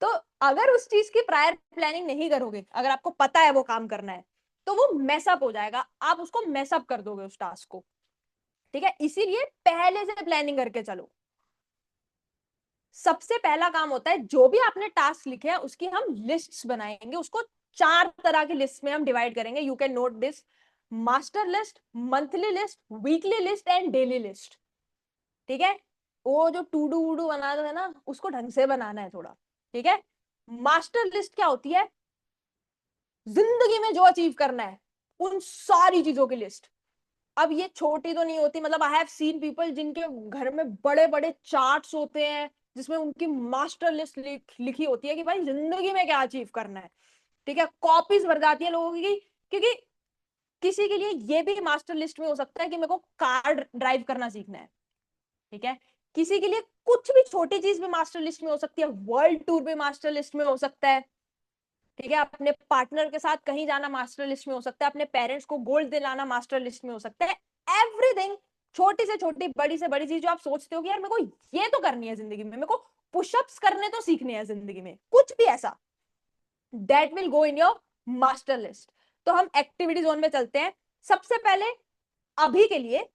तो अगर उस चीज की प्रायर प्लानिंग नहीं करोगे, अगर आपको पता है वो काम करना है, तो वो मैसअप हो जाएगा, आप उसको मैसअप कर दोगे उस टास्क को। ठीक है, इसीलिए पहले से प्लानिंग करके चलो। सबसे पहला काम होता है, जो भी आपने टास्क लिखे हैं उसकी हम लिस्ट्स बनाएंगे, उसको 4 तरह की लिस्ट में हम डिवाइड करेंगे। You can note this: master list, monthly list, weekly list and daily list. ठीक है, वो जो टू डू वूडू बनाते हैं ना, उसको ढंग से बनाना है थोड़ा। ठीक है। मास्टर लिस्ट क्या होती है? जिंदगी में जो अचीव करना है उन सारी चीजों की लिस्ट। अब ये छोटी तो नहीं होती, मतलब आई हैव सीन पीपल जिनके घर में बड़े बड़े चार्ट्स होते हैं, जिसमें उनकी मास्टर लिस्ट लिखी होती है कि भाई जिंदगी में क्या अचीव करना है। ठीक है, कॉपीज भर जाती है लोगों की, क्योंकि किसी के लिए ये भी मास्टर लिस्ट में हो सकता है कि मेरे को कार ड्राइव करना सीखना है। ठीक है, किसी के लिए कुछ भी छोटी चीज भी मास्टर लिस्ट में हो सकती है, वर्ल्ड टूर भी मास्टर लिस्ट में हो सकता है। ठीक है, अपने पार्टनर के साथ कहीं जाना मास्टर लिस्ट में हो सकता है, अपने पेरेंट्स को गोल्ड दिलाना मास्टर लिस्ट में हो सकता है। एवरीथिंग, छोटी से छोटी बड़ी से बड़ी चीज जो आप सोचते हो कि यार मेरे को ये तो करनी है जिंदगी में, मेरे को पुशअप्स करने तो सीखने हैं जिंदगी में, कुछ भी ऐसा, that will go in your master list. तो हम एक्टिविटी जोन में चलते हैं। सबसे पहले अभी के लिए,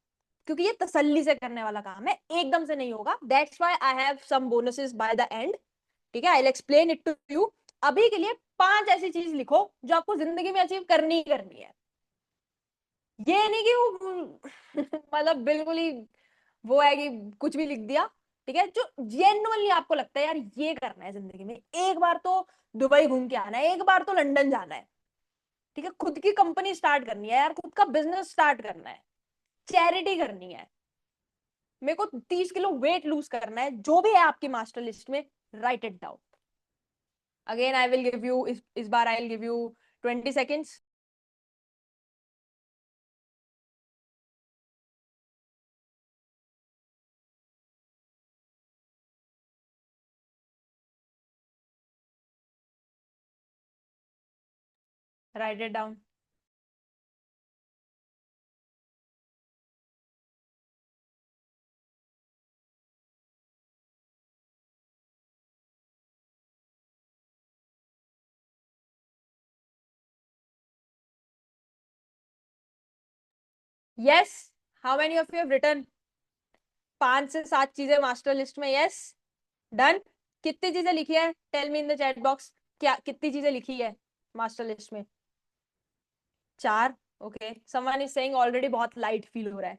क्योंकि ये तसल्ली से करने वाला काम है, एकदम से नहीं होगा, that's why I have some bonuses by the end. ठीक है, I will explain it to you. अभी के लिए 5 ऐसी चीज लिखो जो आपको जिंदगी में अचीव करनी ही करनी है। ये नहीं कि वो मतलब बिल्कुल ही वो है कि कुछ भी लिख दिया। ठीक है, जो जेन्युइनली आपको लगता है यार ये करना है जिंदगी में, एक बार तो दुबई घूम के आना है, एक बार तो लंदन जाना है। ठीक है, खुद की कंपनी स्टार्ट करनी है यार, खुद का बिजनेस स्टार्ट करना है, चैरिटी करनी है, मेरे को 30 किलो वेट लूज करना है, जो भी है आपकी मास्टर लिस्ट में, write it down. Again I will give you, इस बार I will give you 20 seconds. Write it down. Yes, how many of you have written? 5 से 7 चीजें मास्टर लिस्ट में, यस, डन। कितनी चीजें लिखी है, tell me in the chat box, क्या कितनी चीजें लिखी है मास्टर लिस्ट में? 4। Okay, someone is saying already बहुत लाइट फील हो रहा है।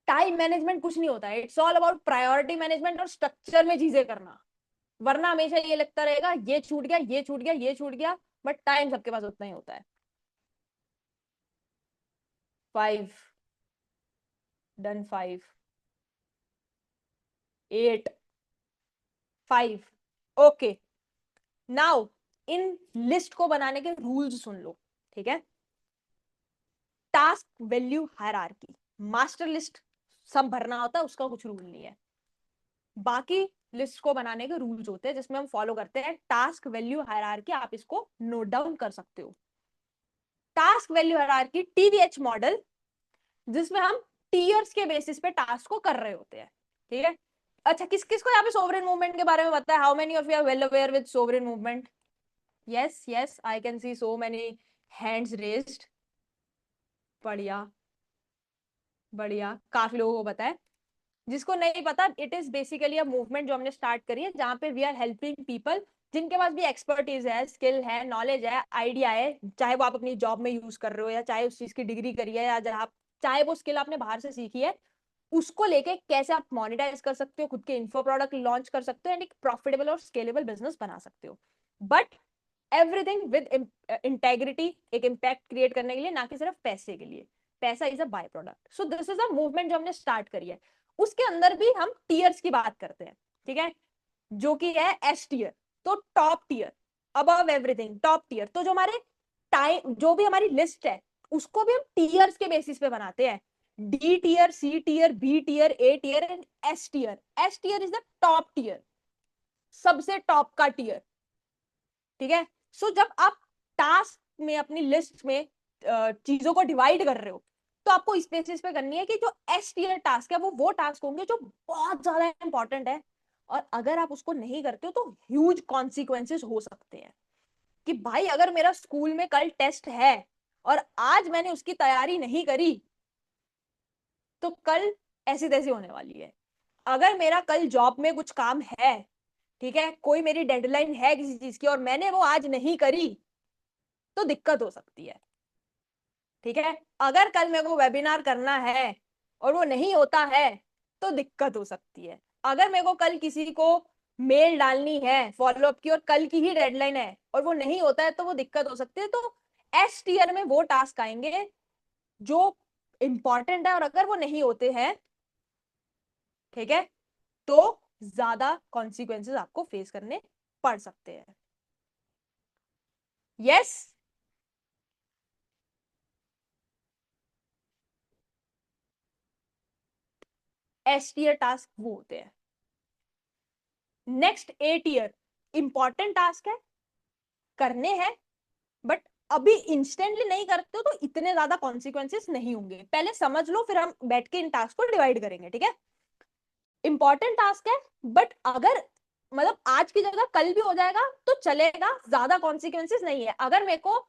टाइम मैनेजमेंट कुछ नहीं होता है, it's all about priority management और स्ट्रक्चर में चीजें करना। वरना हमेशा ये लगता रहेगा ये छूट गया, ये छूट गया, ये छूट गया, बट टाइम सबके पास उतना ही होता है। 5, done. 5, 8, 5। Okay, now in list को बनाने के रूल्स सुन लो। ठीक है, task value hierarchy, master list सब भरना होता है, उसका कुछ रूल नहीं है। बाकी लिस्ट को बनाने के रूल्स होते हैं जिसमें हम फॉलो करते हैं टास्क वैल्यू हायरार्की, आप इसको नोट डाउन कर सकते हो। टास्क वैल्यू हायरार्की, टीवीएच मॉडल, जिसमें हम टीयर्स के बेसिस पे टास्क को कर रहे होते हैं, ठीक है। अच्छा, किस किस को यहाँ पे सोवरेन मूवमेंट के बारे में पता है? How many of you are well aware with sovereign movement? Yes yes, I can see so many hands raised. बढ़िया बढ़िया, काफी लोगों को पता है। जिसको नहीं पता, it is basically a movement जो हमने स्टार्ट करी है, जहां पे वी आर हेल्पिंग पीपल जिनके पास भी एक्सपर्टीज है, स्किल है, नॉलेज है, आइडिया है, चाहे वो आप अपनी जॉब में यूज कर रहे हो या चाहे उस चीज की डिग्री करी है या जहाँ चाहे वो स्किल आपने बाहर से सीखी है, उसको लेके कैसे आप मोनेटाइज कर सकते हो, खुद के इन्फो प्रोडक्ट लॉन्च कर सकते हो एंड एक प्रॉफिटेबल और स्केलेबल बिजनेस बना सकते हो, बट एवरीथिंग विद इंटेग्रिटी, एक इम्पैक्ट क्रिएट करने के लिए, ना कि सिर्फ पैसे के लिए। पैसा is a by product. So this is a movement जो हमने स्टार्ट करी है। उसके अंदर भी हम टीयर्स की बात करते हैं, ठीक है, जो कि है एस टीयर। तो top tier, above everything, top tier. तो जो हमारे टाइम, जो भी हमारी लिस्ट है, उसको भी हम टीयर्स के बेसिस पे बनाते हैं। D tier, C tier, B tier, A tier and S tier. S tier is the top tier, सबसे टॉप का टीयर, ठीक है। सो जब आप टास्क में अपनी लिस्ट में चीजों को डिवाइड कर रहे हो, तो आपको इस बेसिस पे करनी है कि जो एस टीयर टास्क है वो टास्क होंगे जो बहुत ज्यादा इंपॉर्टेंट है, और अगर आप उसको नहीं करते हो तो ह्यूज कॉन्सिक्वेंसेस हो सकते हैं। कि भाई अगर मेरा स्कूल में कल टेस्ट है और आज मैंने उसकी तैयारी नहीं करी, तो कल ऐसी तैसी होने वाली है। अगर मेरा कल जॉब में कुछ काम है, ठीक है, कोई मेरी डेडलाइन है किसी चीज की और मैंने वो आज नहीं करी, तो दिक्कत हो सकती है, ठीक है। अगर कल मेरे को वेबिनार करना है और वो नहीं होता है, तो दिक्कत हो सकती है। अगर मेरे को कल किसी को मेल डालनी है फॉलोअप की और कल की ही डेडलाइन है और वो नहीं होता है, तो वो दिक्कत हो सकती है। तो एस टीयर में वो टास्क आएंगे जो इंपॉर्टेंट है, और अगर वो नहीं होते हैं, ठीक है, तो ज्यादा कॉन्सिक्वेंसेस आपको फेस करने पड़ सकते हैं। यस, एस टीयर टास्क वो होते हैं। नेक्स्ट ए टीयर, इंपॉर्टेंट टास्क है, करने हैं, बट अभी इंस्टेंटली नहीं करते हो तो इतने ज्यादा कॉन्सिक्वेंसेस नहीं होंगे, पहले समझ लो, फिर हम बैठ के इन टास्क को डिवाइड करेंगे, ठीक है। इंपॉर्टेंट टास्क है, बट अगर मतलब आज की जगह कल भी हो जाएगा तो चलेगा, ज्यादा कॉन्सिक्वेंसेस नहीं है। अगर मेरे को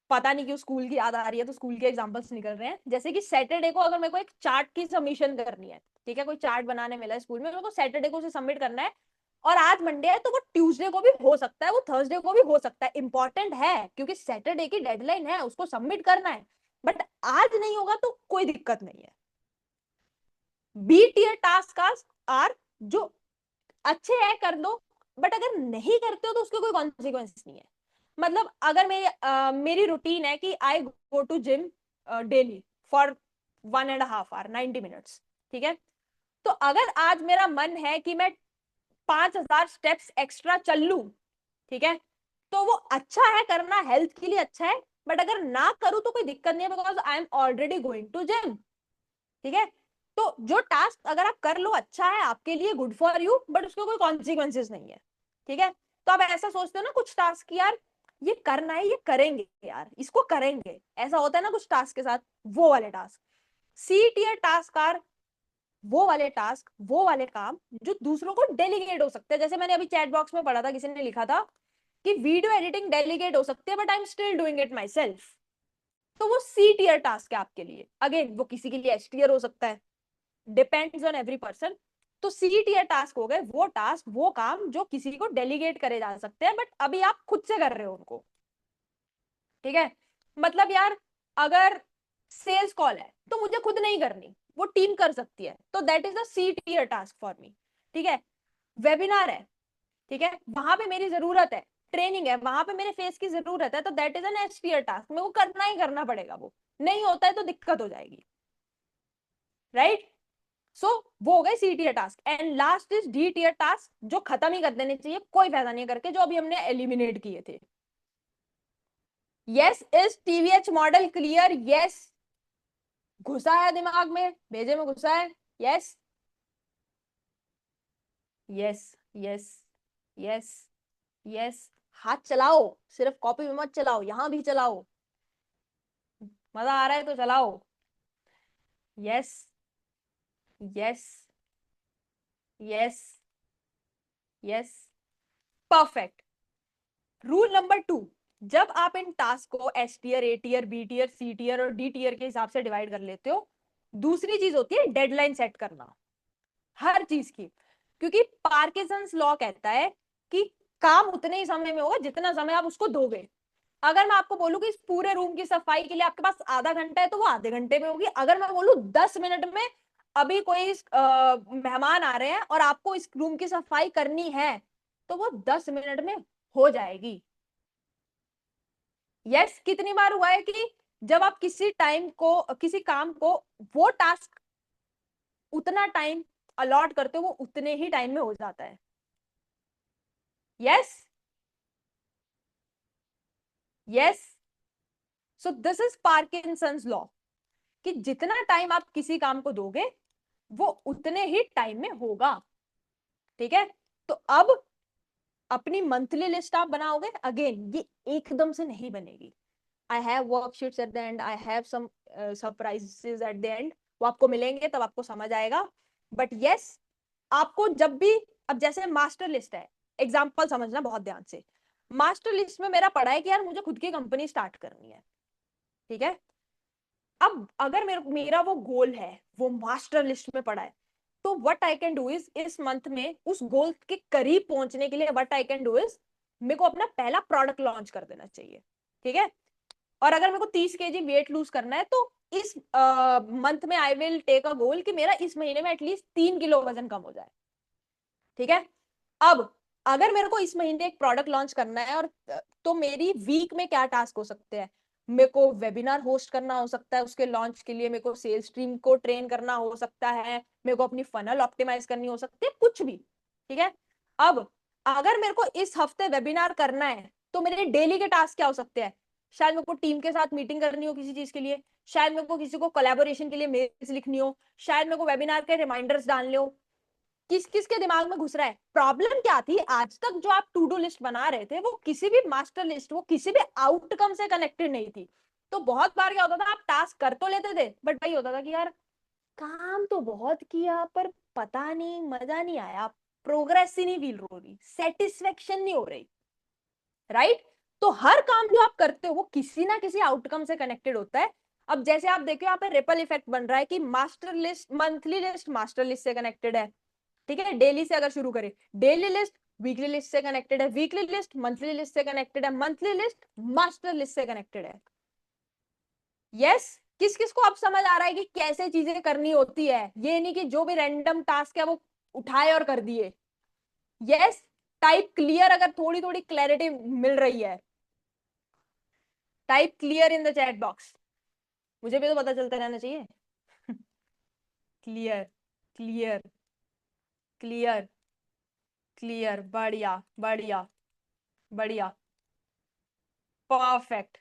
पता नहीं क्यों स्कूल की याद आ रही है, तो स्कूल के एग्जांपल्स निकल रहे हैं। जैसे कि सैटरडे को अगर मेरे को एक चार्ट की सबमिशन करनी है, ठीक है, कोई चार्ट बनाने मिला है स्कूल में, मेरे को सैटरडे को उसे सबमिट करना है, और आज मंडे है, तो वो ट्यूसडे को भी हो सकता है, वो थर्सडे को भी हो सकता है। इंपॉर्टेंट है क्योंकि सैटरडे की डेडलाइन है, उसको सबमिट करना है, बट आज नहीं होगा तो कोई दिक्कत नहीं है। बी टीयर टास्क आर जो अच्छे है कर दो, बट अगर नहीं करते हो तो उसके कोई कॉन्सिक्वेंस नहीं है। मतलब अगर मेरी रूटीन है कि I go to gym daily for 1.5 hour, 90 minutes, ठीक है। तो अगर आज मेरा मन है कि मैं 5,000 स्टेप्स एक्स्ट्रा चल लूं, ठीक है, तो वो अच्छा है करना, हेल्थ के लिए अच्छा है, बट अगर ना करूं तो कोई दिक्कत नहीं है, because I am already going to gym, ठीक है। तो जो टास्क अगर आप कर लो अच्छा है आपके लिए, गुड फॉर यू, बट उसके कोई कॉन्सिक्वेंसेस नहीं है, ठीक है। तो आप ऐसा सोचते हो ना कुछ टास्क, यार ये करना है, ये करेंगे यार, इसको करेंगे, ऐसा होता है ना कुछ टास्क के साथ, वो वाले task. C tier task are वो वाले टास्क, वो वाले काम जो दूसरों को डेलीगेट हो सकते हैं। जैसे मैंने अभी चैट बॉक्स में पढ़ा था, किसी ने लिखा था कि वीडियो एडिटिंग डेलीगेट हो सकती है, but I am still doing it my self. तो वो सी टीयर टास्क है आपके लिए। अगेन वो किसी के लिए एस टीयर हो सकता है, डिपेंड्स ऑन एवरी पर्सन। तो सी टीयर टास्क हो गए वो टास्क, वो काम जो किसी को डेलीगेट करे जा सकते हैं, बट अभी आप खुद से कर रहे हो उनको, ठीक है। मतलब यार, अगर सेल्स कॉल है तो मुझे खुद नहीं करनी, वो टीम कर सकती है, तो that is the C tier task for me, ठीक है। वेबिनार है, ठीक है, वहां पे मेरी जरूरत है, ट्रेनिंग है, वहां पे मेरे फेस की जरूरत है, तो that is an S tier task, मेरे को करना ही करना पड़ेगा, वो नहीं होता है तो दिक्कत हो जाएगी, राइट। सो वो हो गए C tier task. And last is D tier task, जो खत्म ही कर देने चाहिए, कोई फायदा नहीं करके, जो अभी हमने एलिमिनेट किए थे। Yes, is TVH model clear? Yes, घुसा है दिमाग में, भेजे में घुसा है। Yes yes yes yes yes हाथ चलाओ, सिर्फ कॉपी में मत चलाओ, यहां भी चलाओ। मजा आ रहा है तो चलाओ। Yes, yes, yes, yes, perfect. Rule number 2, जब आप इन टास्क को S tier, A tier, B tier, C tier और डी टीयर के हिसाब से डिवाइड कर लेते हो, दूसरी चीज होती है डेडलाइन सेट करना हर चीज की। क्योंकि पार्किंसंस लॉ कहता है कि काम उतने ही समय में होगा जितना समय आप उसको दोगे। अगर मैं आपको बोलूं कि इस पूरे रूम की सफाई के लिए आपके पास आधा घंटा है, तो वो आधे घंटे में होगी। अगर मैं बोलूं 10 मिनट में, अभी कोई मेहमान आ रहे हैं और आपको इस रूम की सफाई करनी है, तो वो 10 मिनट में हो जाएगी। यस, कितनी बार हुआ है कि जब आप किसी टाइम को, किसी काम को, वो टास्क उतना टाइम अलॉट करते हो, वो उतने ही टाइम में हो जाता है। Yes, yes. So this is Parkinson's law, कि जितना टाइम आप किसी काम को दोगे, वो उतने ही टाइम में होगा। ठीक है, तो अब अपनी मंथली लिस्ट आप बनाओगे। अगेन, ये एकदम से नहीं बनेगी। I have worksheets at the end, I have some surprises at the end, वो आपको मिलेंगे तब आपको समझ आएगा। बट यस, आपको जब भी, अब जैसे मास्टर लिस्ट है, एग्जाम्पल समझना बहुत ध्यान से। मास्टर लिस्ट में मेरा पड़ा है कि यार मुझे खुद की कंपनी स्टार्ट करनी है। ठीक है, अब अगर मेरा वो गोल है, वो मास्टर लिस्ट में पड़ा है, तो what I can do is, इस मंथ में उस गोल के करीब पहुंचने के लिए what I can do is, मेरे को अपना पहला प्रोडक्ट लॉन्च कर देना चाहिए। ठीक है, और अगर मेरे को 30 kg वेट लूज करना है, तो इस मंथ में आई विल टेक अ गोल कि मेरा इस महीने में एटलीस्ट 3 किलो वजन कम हो जाए। ठीक है, अब अगर मेरे को इस महीने एक प्रोडक्ट लॉन्च करना है, और तो मेरी वीक में क्या टास्क हो सकते हैं, मेरे को वेबिनार होस्ट करना हो सकता है उसके लॉन्च के लिए, मेरे को सेल्स टीम को ट्रेन करना हो सकता है, मेरे को अपनी फनल ऑप्टिमाइज करनी हो सकती है, कुछ भी। ठीक है, अब अगर मेरे को इस हफ्ते वेबिनार करना है, तो मेरे डेली के टास्क क्या हो सकते हैं? शायद मेरे को टीम के साथ मीटिंग करनी हो किसी चीज के लिए, शायद मेरे को किसी को कोलैबोरेशन के लिए मेल्स लिखनी हो, शायद मेरे को वेबिनार के रिमाइंडर्स डालने हो। किस किस के दिमाग में घुस रहा है? प्रॉब्लम क्या थी, आज तक जो आप टू डू लिस्ट बना रहे थे, वो किसी भी मास्टर लिस्ट, वो किसी भी आउटकम से कनेक्टेड नहीं थी। तो बहुत बार क्या होता था, आप टास्क कर तो लेते थे, बट वही होता था कि यार काम तो बहुत किया, पर पता नहीं, मजा नहीं आया, प्रोग्रेस ही नहीं फील हो रही, सेटिस्फेक्शन नहीं हो रही। राइट, तो हर काम जो आप करते हो वो किसी ना किसी आउटकम से कनेक्टेड होता है। अब जैसे आप देखो, यहाँ पे रिपल इफेक्ट बन रहा है कि master list, monthly list master list से कनेक्टेड है। ठीक है, डेली से अगर शुरू करें, डेली लिस्ट वीकली लिस्ट से कनेक्टेड है, वीकली लिस्ट मंथली लिस्ट से कनेक्टेड है, मंथली लिस्ट मास्टर लिस्ट से कनेक्टेड है। यस, किस किस को अब समझ आ रहा है कि कैसे चीजें करनी होती है? ये नहीं कि जो भी रैंडम टास्क है वो उठाए और कर दिए। यस, टाइप क्लियर अगर थोड़ी थोड़ी क्लैरिटी मिल रही है, type clear in the chat box, मुझे भी तो पता चलता रहना चाहिए। क्लियर, क्लियर, क्लियर, क्लियर, बढ़िया, बढ़िया, बढ़िया, perfect.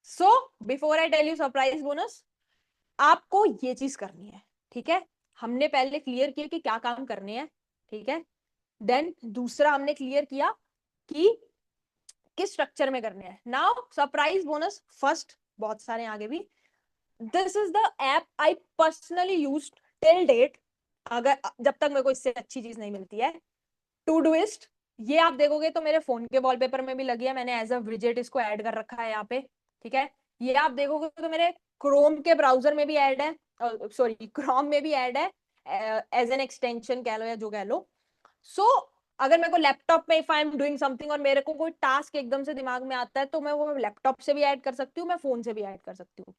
So before I tell you surprise bonus, आपको ये चीज करनी है। ठीक है, हमने पहले क्लियर किया कि क्या काम करने हैं। ठीक है, देन दूसरा हमने क्लियर किया कि किस स्ट्रक्चर में करने हैं। नाउ सरप्राइज बोनस फर्स्ट, बहुत सारे आगे भी। This is the app I personally use till date, अगर जब तक मेरे को इससे अच्छी चीज नहीं मिलती है। टूडूइस्ट, ये आप देखोगे तो मेरे फोन के वॉलपेपर में भी लगी है, मैंने एज अ विजेट इसको ऐड कर रखा है यहाँ पे। ठीक है, ये आप देखोगे तो मेरे क्रोम के ब्राउजर में भी ऐड है, सॉरी क्रोम में भी ऐड है, एज एन एक्सटेंशन कह लो या जो कह लो। सो अगर मेरे को लैपटॉप में if I am doing something और मेरे को कोई टास्क एकदम से दिमाग में आता है, तो मैं वो लैपटॉप से भी ऐड कर सकती हूँ, मैं फोन से भी ऐड कर सकती हूँ।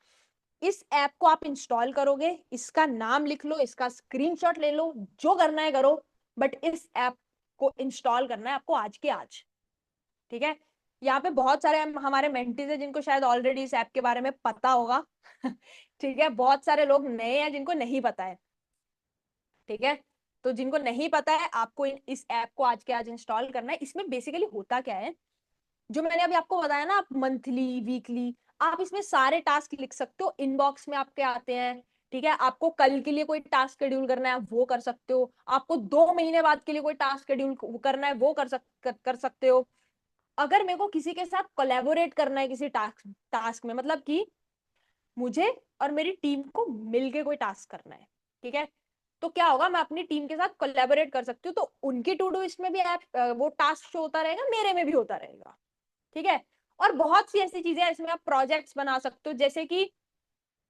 इस ऐप को आप इंस्टॉल करोगे, इसका नाम लिख लो, इसका स्क्रीनशॉट ले लो, जो करना है करो, बट इस ऐप को इंस्टॉल करना है आपको आज के आज। ठीक है, यहाँ पे बहुत सारे हमारे मेंटीज हैं जिनको शायद ऑलरेडी इस ऐप के बारे में पता होगा। ठीक है, बहुत सारे लोग नए हैं जिनको नहीं पता है। ठीक है, तो जिनको नहीं पता है, आपको इस ऐप को आज के आज इंस्टॉल करना है। इसमें बेसिकली होता क्या है, जो मैंने अभी आपको बताया ना, आप मंथली वीकली, आप इसमें सारे टास्क लिख सकते हो, इनबॉक्स में आपके आते हैं। ठीक है, आपको कल के लिए कोई टास्क शेड्यूल करना है वो कर सकते हो, आपको 2 महीने बाद के लिए कोई टास्क शेड्यूल करना है वो कर सकते हो। अगर मेरे को किसी के साथ कोलैबोरेट करना है किसी टास्क टास्क में, मतलब कि मुझे और मेरी टीम को मिलके कोई टास्क करना है, ठीक है, तो क्या होगा, मैं अपनी टीम के साथ कोलैबोरेट कर सकती हूँ, तो उनकी टू डू लिस्ट में भी ऐप वो टास्क शो होता रहेगा, मेरे में भी होता रहेगा, ठीक है। और बहुत सी ऐसी चीजें हैं इसमें आप प्रोजेक्ट्स बना सकते हो, जैसे कि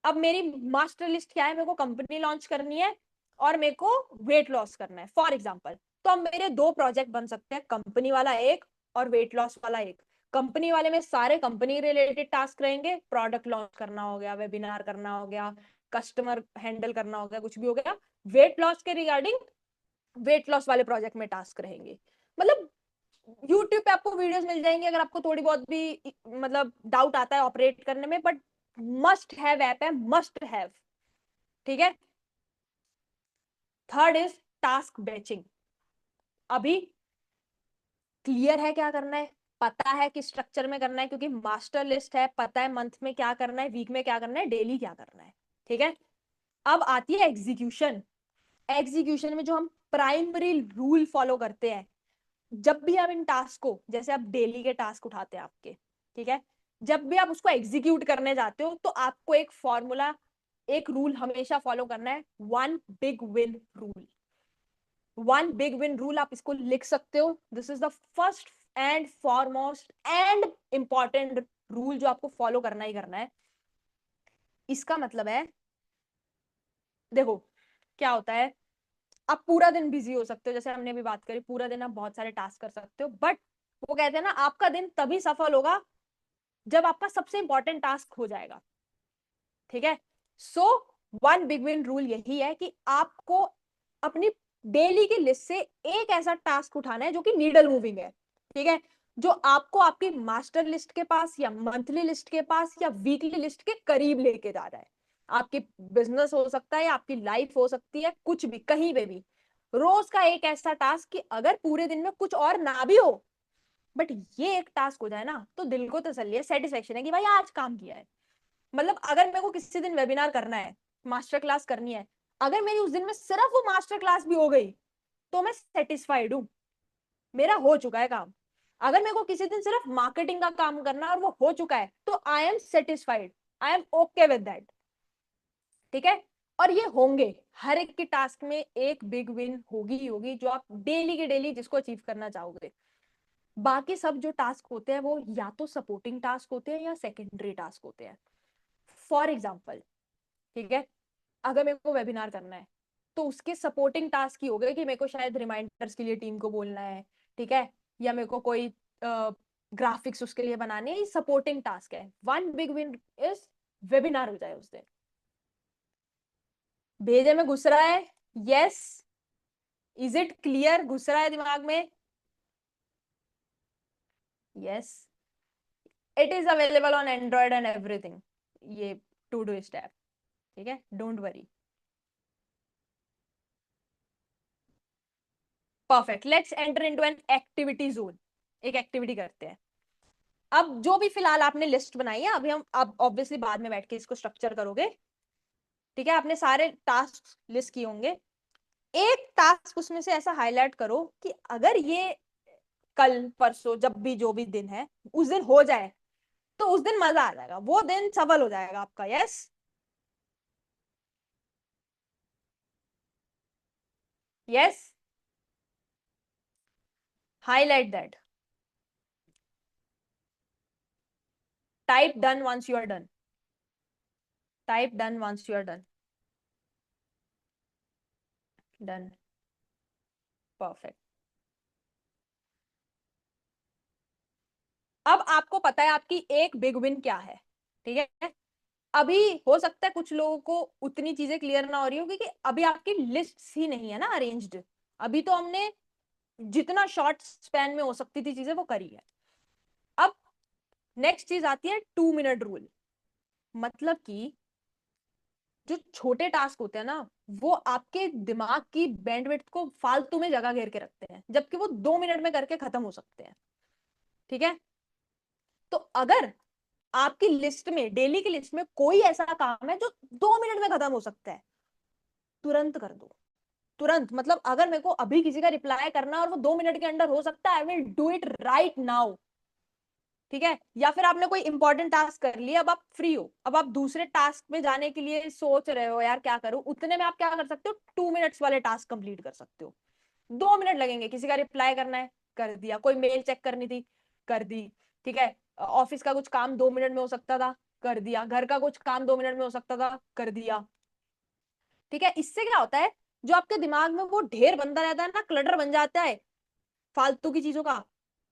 अब मेरी मास्टर लिस्ट क्या है, मेरे को कंपनी लॉन्च करनी है और मेरे को वेट लॉस करना है फॉर एग्जाम्पल, तो अब मेरे 2 प्रोजेक्ट बन सकते हैं, कंपनी वाला एक और वेट लॉस वाला एक। कंपनी वाले में सारे कंपनी रिलेटेड टास्क रहेंगे, प्रोडक्ट लॉन्च करना हो गया, वेबिनार करना हो गया, कस्टमर हैंडल करना हो गया, कुछ भी हो गया। वेट लॉस के रिगार्डिंग वेट लॉस वाले प्रोजेक्ट में टास्क रहेंगे। मतलब यूट्यूब पे आपको वीडियोस मिल जाएंगे अगर आपको थोड़ी बहुत भी मतलब डाउट आता है ऑपरेट करने में, बट मस्ट हैव ऐप है, मस्ट हैव, ठीक है। Third is task batching. अभी क्लियर है क्या करना है, पता है कि स्ट्रक्चर में करना है, क्योंकि मास्टर लिस्ट है, पता है मंथ में क्या करना है, वीक में क्या करना है, डेली क्या करना है, ठीक है। अब आती है एग्जीक्यूशन। एग्जीक्यूशन में जो हम प्राइमरी रूल फॉलो करते हैं, जब भी हम इन टास्क को, जैसे आप डेली के टास्क उठाते हैं आपके, ठीक है, जब भी आप उसको एग्जीक्यूट करने जाते हो तो आपको एक फॉर्मूला, एक रूल हमेशा फॉलो करना है, one big win rule. One big win rule आप इसको लिख सकते हो, this is the first and foremost and important rule जो आपको फॉलो करना ही करना है। इसका मतलब है, देखो क्या होता है, आप पूरा दिन बिजी हो सकते हो, जैसे हमने अभी बात करी, पूरा दिन आप बहुत सारे टास्क कर सकते हो, बट वो कहते हैं ना, आपका दिन तभी सफल होगा जब आपका सबसे इंपॉर्टेंट टास्क हो जाएगा, ठीक है। So one big win rule यही है कि आपको अपनी डेली की लिस्ट से एक ऐसा टास्क उठाना है जो कि नीडल मूविंग है, ठीक है, जो आपको आपकी मास्टर लिस्ट के पास या मंथली लिस्ट के पास या वीकली लिस्ट के करीब लेके जा रहा है। आपकी बिजनेस हो सकता है, आपकी लाइफ हो सकती है, कुछ भी, कहीं पे भी, रोज का एक ऐसा टास्क कि अगर पूरे दिन में कुछ और ना भी हो, बट ये एक टास्क हो जाए ना, तो दिल को तसल्ली है, सेटिस्फेक्शन है कि भाई आज काम किया है। मतलब अगर मेरे को किसी दिन वेबिनार करना है, मास्टर क्लास करनी है, अगर मेरी उस दिन में सिर्फ वो मास्टर क्लास भी हो गई, तो मैं सेटिस्फाइड हूँ, मेरा हो चुका है काम। अगर मेरे को किसी दिन सिर्फ मार्केटिंग का काम करना है और वो हो चुका है, तो I am satisfied, I am okay with that, ठीक है। और ये होंगे, हर एक की टास्क में एक बिग विन होगी ही होगी, जो आप डेली की डेली जिसको अचीव करना चाहोगे। बाकी सब जो टास्क होते हैं वो या तो सपोर्टिंग टास्क होते हैं या सेकेंडरी टास्क होते हैं। फॉर एग्जाम्पल, ठीक है, अगर मेरे को वेबिनार करना है, तो उसके सपोर्टिंग टास्क ही हो गए कि मेरे को शायद रिमाइंडर्स के लिए टीम को बोलना है, ठीक है, या मेरे को कोई ग्राफिक्स उसके लिए बनाने हैं, ये सपोर्टिंग टास्क है। One big win is webinar हो जाए उस दिन। भेजे में घुस रहा है? यस, इज इट क्लियर, घुस रहा है दिमाग में? Yes, it is available on Android and everything, ये टू डू स्टेप, ठीक है, don't worry. Perfect, let's enter into an activity zone. एक एक्टिविटी करते हैं। अब जो भी फिलहाल आपने लिस्ट बनाई है, अभी हम अब ऑब्वियसली बाद में बैठ के इसको स्ट्रक्चर करोगे, ठीक है, आपने सारे टास्क लिस्ट किए होंगे। एक टास्क उसमें से ऐसा हाईलाइट करो कि अगर ये कल परसों जब भी जो भी दिन है उस दिन हो जाए, तो उस दिन मजा आ जाएगा, वो दिन सफल हो जाएगा आपका। Yes, yes, highlight that, type done once you are done, type done once you are done, done, perfect. अब आपको पता है आपकी एक बिग विन क्या है, ठीक है। अभी हो सकता है कुछ लोगों को उतनी चीजें क्लियर ना हो रही हो, क्योंकि अभी आपकी लिस्ट ही नहीं है ना अरेंज्ड। अभी तो हमने जितना शॉर्ट स्पैन में हो सकती थी चीजें वो करी है। अब नेक्स्ट चीज आती है 2 मिनट रूल। मतलब कि जो छोटे टास्क होते हैं ना, वो आपके दिमाग की बैंडविड्थ को फालतू में जगह घेर के रखते हैं, जबकि वो 2 मिनट में करके खत्म हो सकते हैं, ठीक है। तो अगर आपकी लिस्ट में, डेली की लिस्ट में कोई ऐसा काम है जो 2 मिनट में खत्म हो सकता है, तुरंत कर दो। तुरंत, मतलब अगर मेरे को अभी किसी का रिप्लाई करना है और वो 2 मिनट के अंदर हो सकता है, I will do it right now. ठीक है, या फिर आपने कोई इंपॉर्टेंट टास्क कर लिया, अब आप फ्री हो, अब आप दूसरे टास्क में जाने के लिए सोच रहे हो यार क्या करूं, उतने में आप क्या कर सकते हो, 2 मिनट्स वाले टास्क कंप्लीट कर सकते हो। 2 मिनट लगेंगे, किसी का रिप्लाई करना है, कर दिया, कोई मेल चेक करनी थी, कर दी। ठीक है, ऑफिस का कुछ काम 2 मिनट में हो सकता था, कर दिया, घर का कुछ काम 2 मिनट में हो सकता था, कर दिया। ठीक है, इससे क्या होता है, जो आपके दिमाग में वो ढेर बनता रहता है ना, क्लटर बन जाता है फालतू की चीजों का,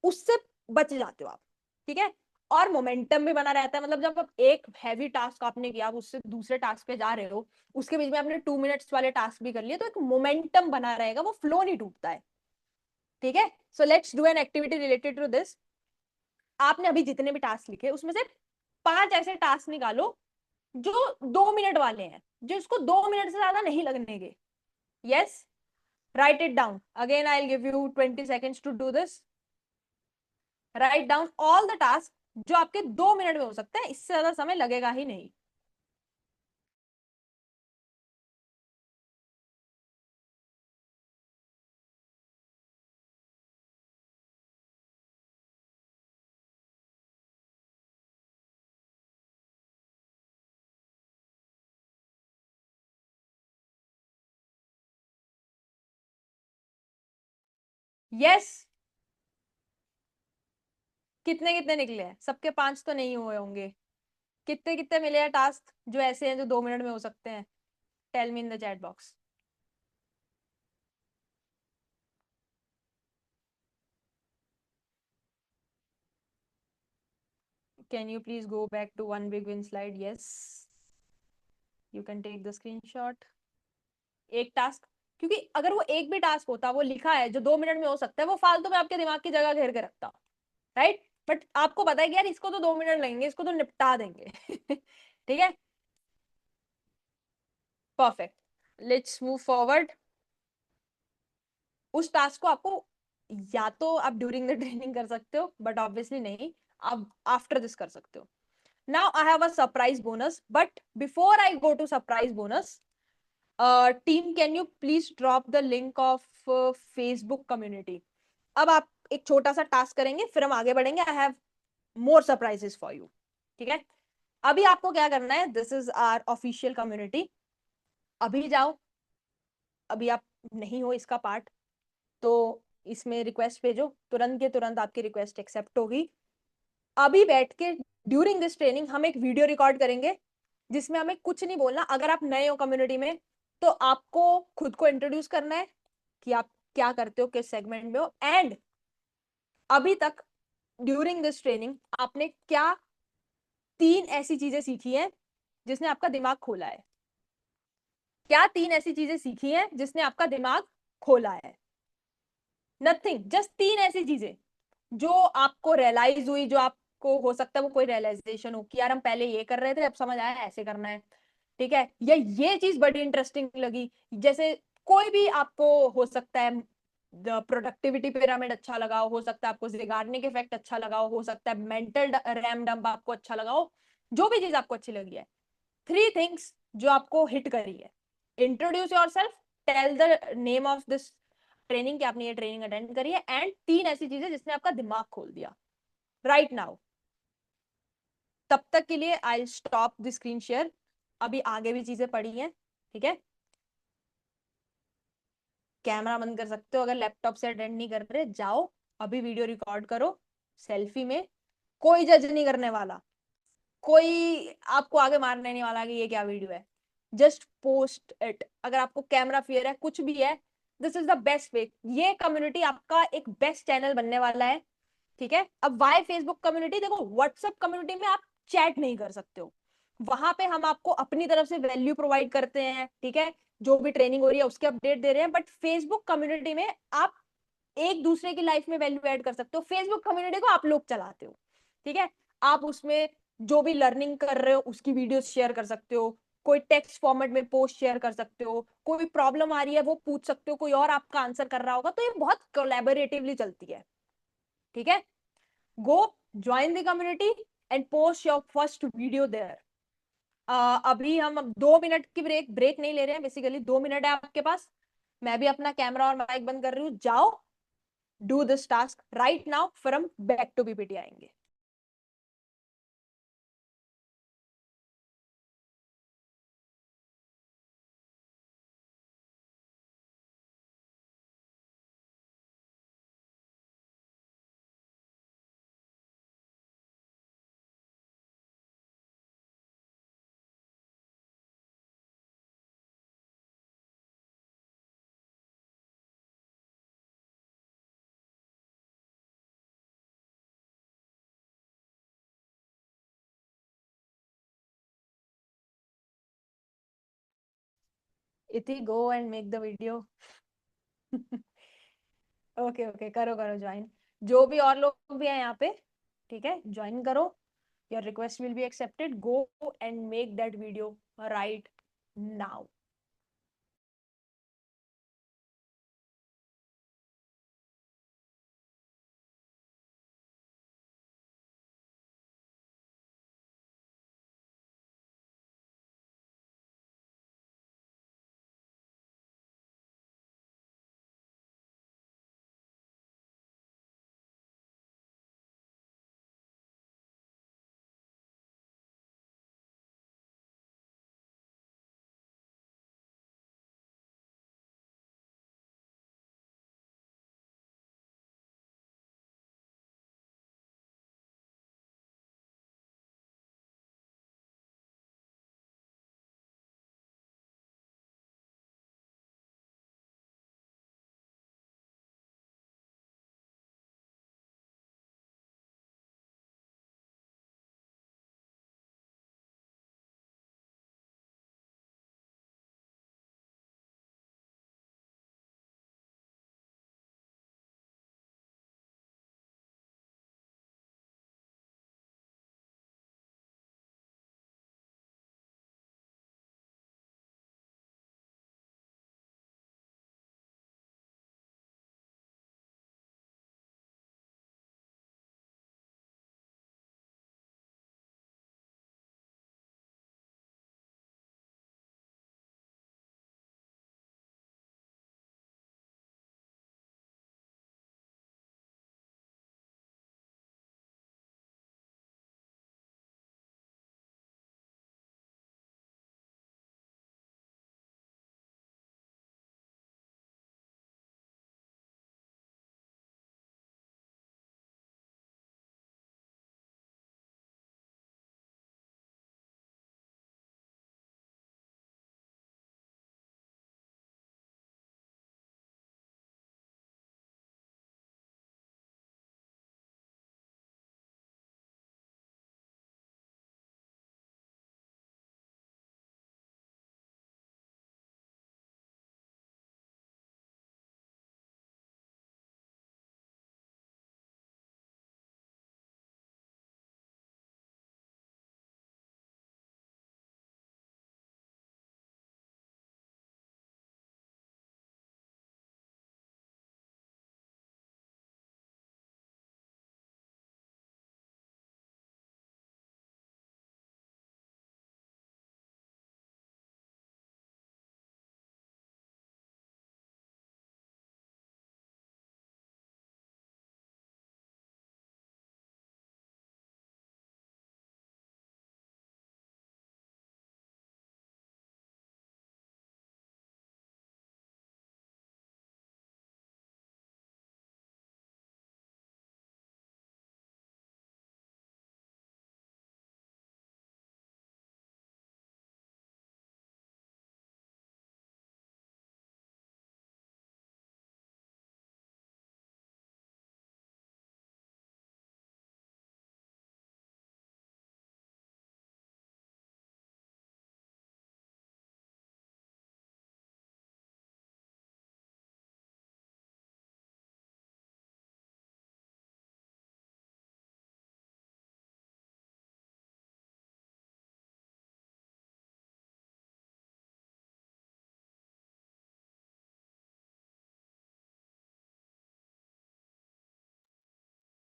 उससे बच जाते हो आप। ठीक है, और मोमेंटम भी बना रहता है, मतलब जब आप एक हैवी टास्क आपने किया, आप उससे दूसरे टास्क पे जा रहे हो, उसके बीच में आपने 2 मिनट्स वाले टास्क भी कर लिए, तो एक मोमेंटम बना रहेगा, वो फ्लो नहीं टूटता है। ठीक है, so let's do an activity related to this. आपने अभी जितने भी टास्क लिखे उसमें से 5 ऐसे टास्क निकालो जो 2 मिनट वाले हैं, जो इसको 2 मिनट से ज्यादा नहीं लगने के। Yes, write it down again, I'll give you 20 seconds to do this. Write down all the tasks जो आपके 2 मिनट में हो सकते हैं, इससे ज्यादा समय लगेगा ही नहीं। यस, कितने कितने निकले हैं, सबके 5 तो नहीं हुए होंगे। कितने कितने मिले हैं टास्क जो ऐसे हैं जो 2 मिनट में हो सकते हैं? Tell me in the chat box. Can you please go back to one big win slide? Yes, you can take the screenshot. एक टास्क, क्योंकि अगर वो एक भी टास्क होता, वो लिखा है जो 2 मिनट में हो सकता है, वो फालतू में आपके दिमाग की जगह घेर के रखता, राइट। बट आपको पता है कि यार इसको तो 2 मिनट लगेंगे, इसको तो निपटा देंगे। ठीक है, परफेक्ट, लेट्स मूव फॉरवर्ड। उस टास्क को आपको या तो आप ड्यूरिंग द ट्रेनिंग कर सकते हो, बट ऑब्वियसली नहीं, आप आफ्टर दिस कर सकते हो। Now I have a surprise bonus, but before I go to surprise bonus, team can you please drop the link of Facebook community. अब आप एक छोटा सा टास्क करेंगे, फिर हम आगे बढ़ेंगे, I have more surprises for you. ठीक है, अभी आपको क्या करना है, this is our official community. अभी जाओ, अभी आप नहीं हो इसका पार्ट, तो इसमें रिक्वेस्ट भेजो, तुरंत के तुरंत आपकी रिक्वेस्ट एक्सेप्ट होगी। अभी बैठ के ड्यूरिंग दिस ट्रेनिंग हम एक वीडियो रिकॉर्ड करेंगे, जिसमें हमें कुछ नहीं बोलना। अगर आप नए हो कम्युनिटी में, तो आपको खुद को इंट्रोड्यूस करना है कि आप क्या करते हो, किस सेगमेंट में हो, एंड अभी तक ड्यूरिंग दिस ट्रेनिंग आपने क्या 3 ऐसी चीजें सीखी हैं जिसने आपका दिमाग खोला है। क्या 3 ऐसी चीजें सीखी हैं जिसने आपका दिमाग खोला है? नथिंग, जस्ट 3 ऐसी चीजें जो आपको रियलाइज हुई, जो आपको हो सकता है वो कोई रियलाइजेशन हो कि यार हम पहले ये कर रहे थे, अब समझ आया ऐसे करना है। ठीक है, या ये चीज बड़ी इंटरेस्टिंग लगी, जैसे कोई भी आपको हो सकता है प्रोडक्टिविटी पिरामिड अच्छा लगा हो सकता है आपको जिगार्निक इफेक्ट अच्छा लगा हो सकता है मेंटल रैम डंप आपको अच्छा लगा हो, जो भी चीज आपको अच्छी लगी है, 3 थिंग्स जो आपको हिट करी है। Introduce yourself, tell the name of this training कि आपने ये ट्रेनिंग अटेंड करी है, एंड 3 ऐसी चीजें जिसने आपका दिमाग खोल दिया राइट नाउ। तब तक के लिए I stop the screen share, अभी आगे भी चीजें पड़ी हैं। ठीक है, कैमरा बंद कर सकते हो, अगर लैपटॉप से अटेंड नहीं कर रहे जाओ, अभी वीडियो रिकॉर्ड करो सेल्फी में, कोई जज नहीं करने वाला, कोई आपको आगे मारने नहीं वाला कि ये क्या वीडियो है, जस्ट पोस्ट इट। अगर आपको कैमरा फियर है, कुछ भी है, this is the best way. ये कम्युनिटी आपका एक बेस्ट चैनल बनने वाला है। ठीक है, अब वाई फेसबुक कम्युनिटी, देखो व्हाट्सएप कम्युनिटी में आप चैट नहीं कर सकते हो, वहां पे हम आपको अपनी तरफ से वैल्यू प्रोवाइड करते हैं। ठीक है, जो भी ट्रेनिंग हो रही है उसके अपडेट दे रहे हैं, बट फेसबुक कम्युनिटी में आप एक दूसरे की लाइफ में वैल्यू ऐड कर सकते हो। फेसबुक कम्युनिटी को आप लोग चलाते हो, ठीक है, आप उसमें जो भी लर्निंग कर रहे हो उसकी वीडियोस शेयर कर सकते हो, कोई टेक्स्ट फॉर्मेट में पोस्ट शेयर कर सकते हो, कोई प्रॉब्लम आ रही है वो पूछ सकते हो, कोई और आपका आंसर कर रहा होगा, तो ये बहुत कोलैबोरेटिवली चलती है। ठीक है, go join the community and post your first video there. अभी हम 2 मिनट की ब्रेक नहीं ले रहे हैं, बेसिकली 2 मिनट है आपके पास. मैं भी अपना कैमरा और माइक बंद कर रही हूँ. जाओ, do this task right now. फिर हम बैक टू पीपीटी आएंगे. इति go and make the video. Okay okay, करो करो ज्वाइन. जो भी और लोग भी हैं यहाँ पे, ठीक है, ज्वाइन करो. Your request will be accepted. Go and make that video right now.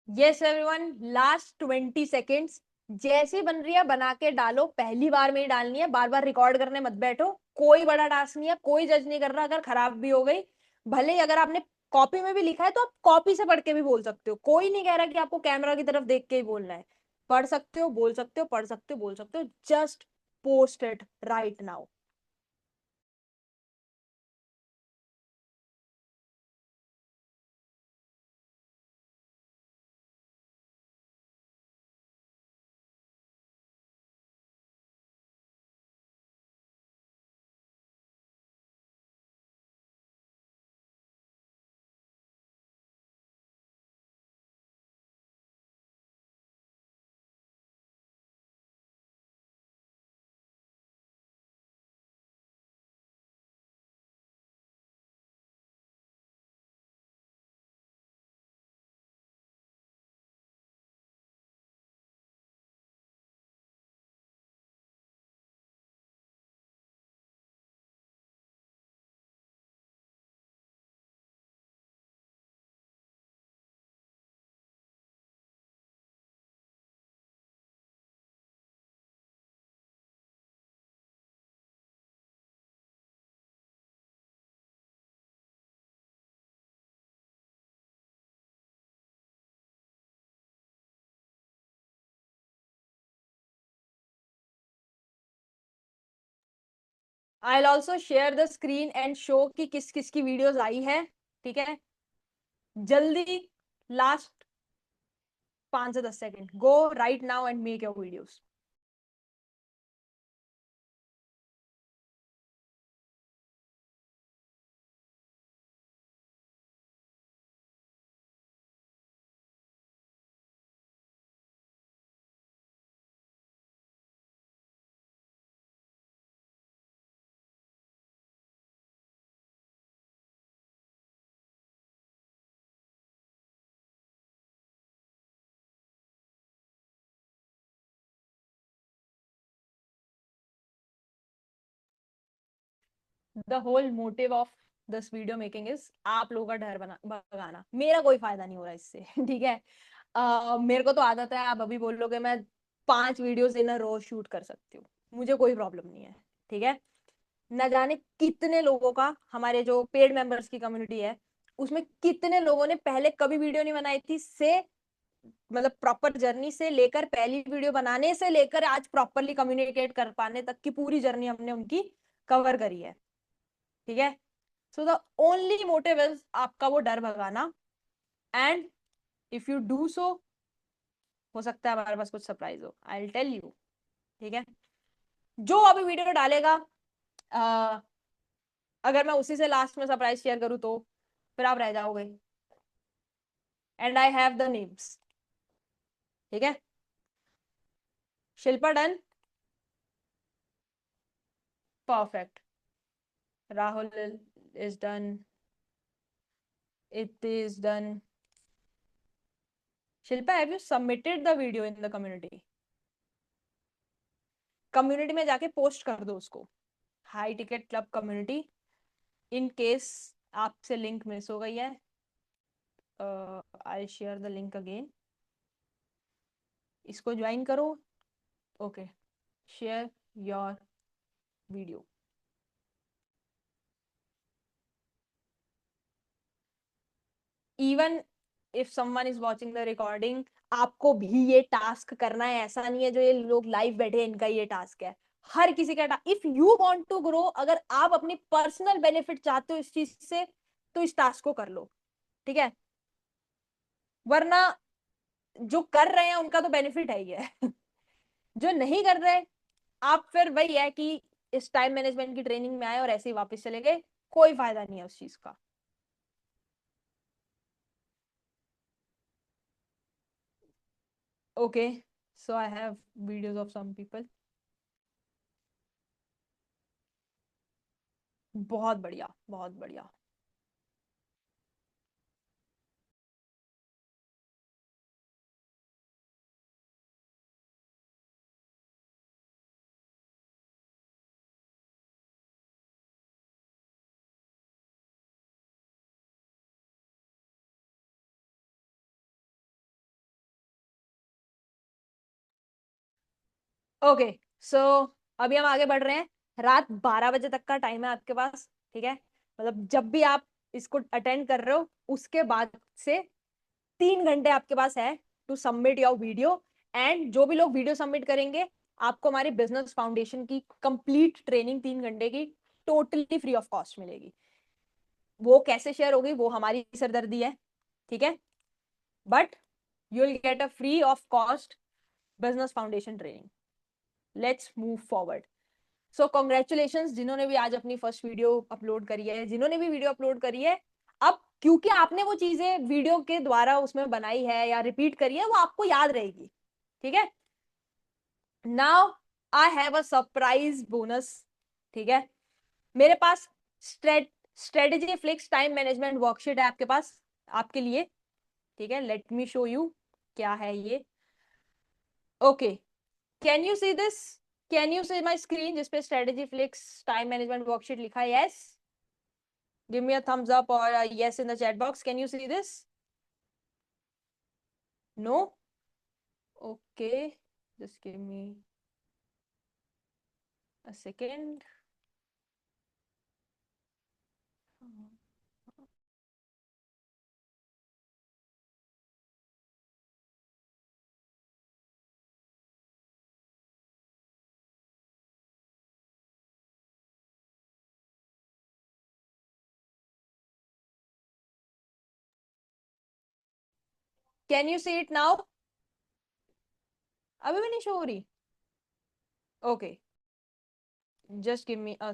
Yes, everyone. Last 20 seconds. जैसी बन रही है बना के डालो, पहली बार में ही डालनी है, बार बार रिकॉर्ड करने मत बैठो। कोई बड़ा टास्क नहीं है, कोई जज नहीं कर रहा अगर खराब भी हो गई। भले ही अगर आपने कॉपी में भी लिखा है तो आप कॉपी से पढ़ के भी बोल सकते हो, कोई नहीं कह रहा कि आपको कैमरा की तरफ देख के ही बोलना है। पढ़ सकते हो, बोल सकते हो, पढ़ सकते हो, बोल सकते हो, just post it right now. I will also share the screen and show कि किस किस की वीडियोस आई है। ठीक है, जल्दी, लास्ट 5 से 10 second, go right now and make your videos. The whole motive of this video making is आप लोगों का डर बना भगाना, मेरा कोई फायदा नहीं हो रहा इससे। ठीक है, मेरे को तो आदत है, आप अभी बोलोगे मैं 5 videos in a row shoot कर सकती हूँ, मुझे कोई प्रॉब्लम नहीं है। ठीक है, न जाने कितने लोगों का, हमारे जो पेड मेंबर्स की कम्युनिटी है उसमें कितने लोगों ने पहले कभी वीडियो नहीं बनाई थी, से मतलब प्रॉपर जर्नी से लेकर, पहली वीडियो बनाने से लेकर आज प्रॉपरली कम्युनिकेट कर पाने तक की पूरी जर्नी हमने उनकी कवर करी है। ठीक है, so the only motive is आपका वो डर भगाना। And if you do so, हो सकता है हमारे पास कुछ सरप्राइज हो, आई विल टेल यू। ठीक है, जो अभी वीडियो डालेगा, uh, अगर मैं उसी से लास्ट में सरप्राइज शेयर करूँ तो फिर आप रह जाओगे। And I have the names. ठीक है, Shilpa done, perfect, Rahul is done, it is done. Shilpa, have you submitted the video in the community? Community में जाके पोस्ट कर दो उसको, high ticket club community. In case आपसे लिंक मिस हो गई है, I share the link again, इसको ज्वाइन करो। Okay, share your video. Even if someone is watching the recording, आपको भी ये टास्क करना है, ऐसा नहीं है जो ये लोग लाइव बैठे हैं इनका ये टास्क है, हर किसी का। If you want to grow, अगर आप अपनी पर्सनल बेनिफिट चाहते हो इस चीज से, तो इस टास्क को कर लो। ठीक है, वरना जो कर रहे हैं उनका तो बेनिफिट है ही है। जो नहीं कर रहे, आप फिर वही है कि इस टाइम मैनेजमेंट की ट्रेनिंग में आए और ऐसे ही वापस चले गए, कोई फायदा नहीं है उस चीज का। Okay, so I have videos of some people. बहुत बढ़िया, बहुत बढ़िया। ओके, सो अभी हम आगे बढ़ रहे हैं। रात 12 बजे तक का टाइम है आपके पास, ठीक है? मतलब जब भी आप इसको अटेंड कर रहे हो उसके बाद से 3 घंटे आपके पास है to submit your video. And जो भी लोग वीडियो सबमिट करेंगे, आपको हमारी बिजनेस फाउंडेशन की कंप्लीट ट्रेनिंग 3 घंटे की टोटली फ्री ऑफ कॉस्ट मिलेगी। वो कैसे शेयर होगी वो हमारी सरदर्दी है, ठीक है? But you will get a free of cost business foundation training. Let's move forward. So congratulation जिन्होंने भी आज अपनी फर्स्ट वीडियो अपलोड करी है, जिन्होंने भी वीडियो अपलोड करी है। अब क्योंकि आपने वो चीजें वीडियो के द्वारा उसमें बनाई है या रिपीट करी है, वो आपको याद रहेगी, ठीक है? Now I have a surprise bonus, ठीक है? मेरे पास strategy flix time management worksheet है आपके पास, आपके लिए, ठीक है? लेट मी शो यू क्या है ये। Okay, can you see this? Can you see my screen जिसपे strategy flix time management worksheet लिखा है? Yes, give me a thumbs up or a yes in the chat box. Can you see this? No? Okay, just give me a second. Can you see it now? अभी भी नहीं show हो रही? Okay, just give me a.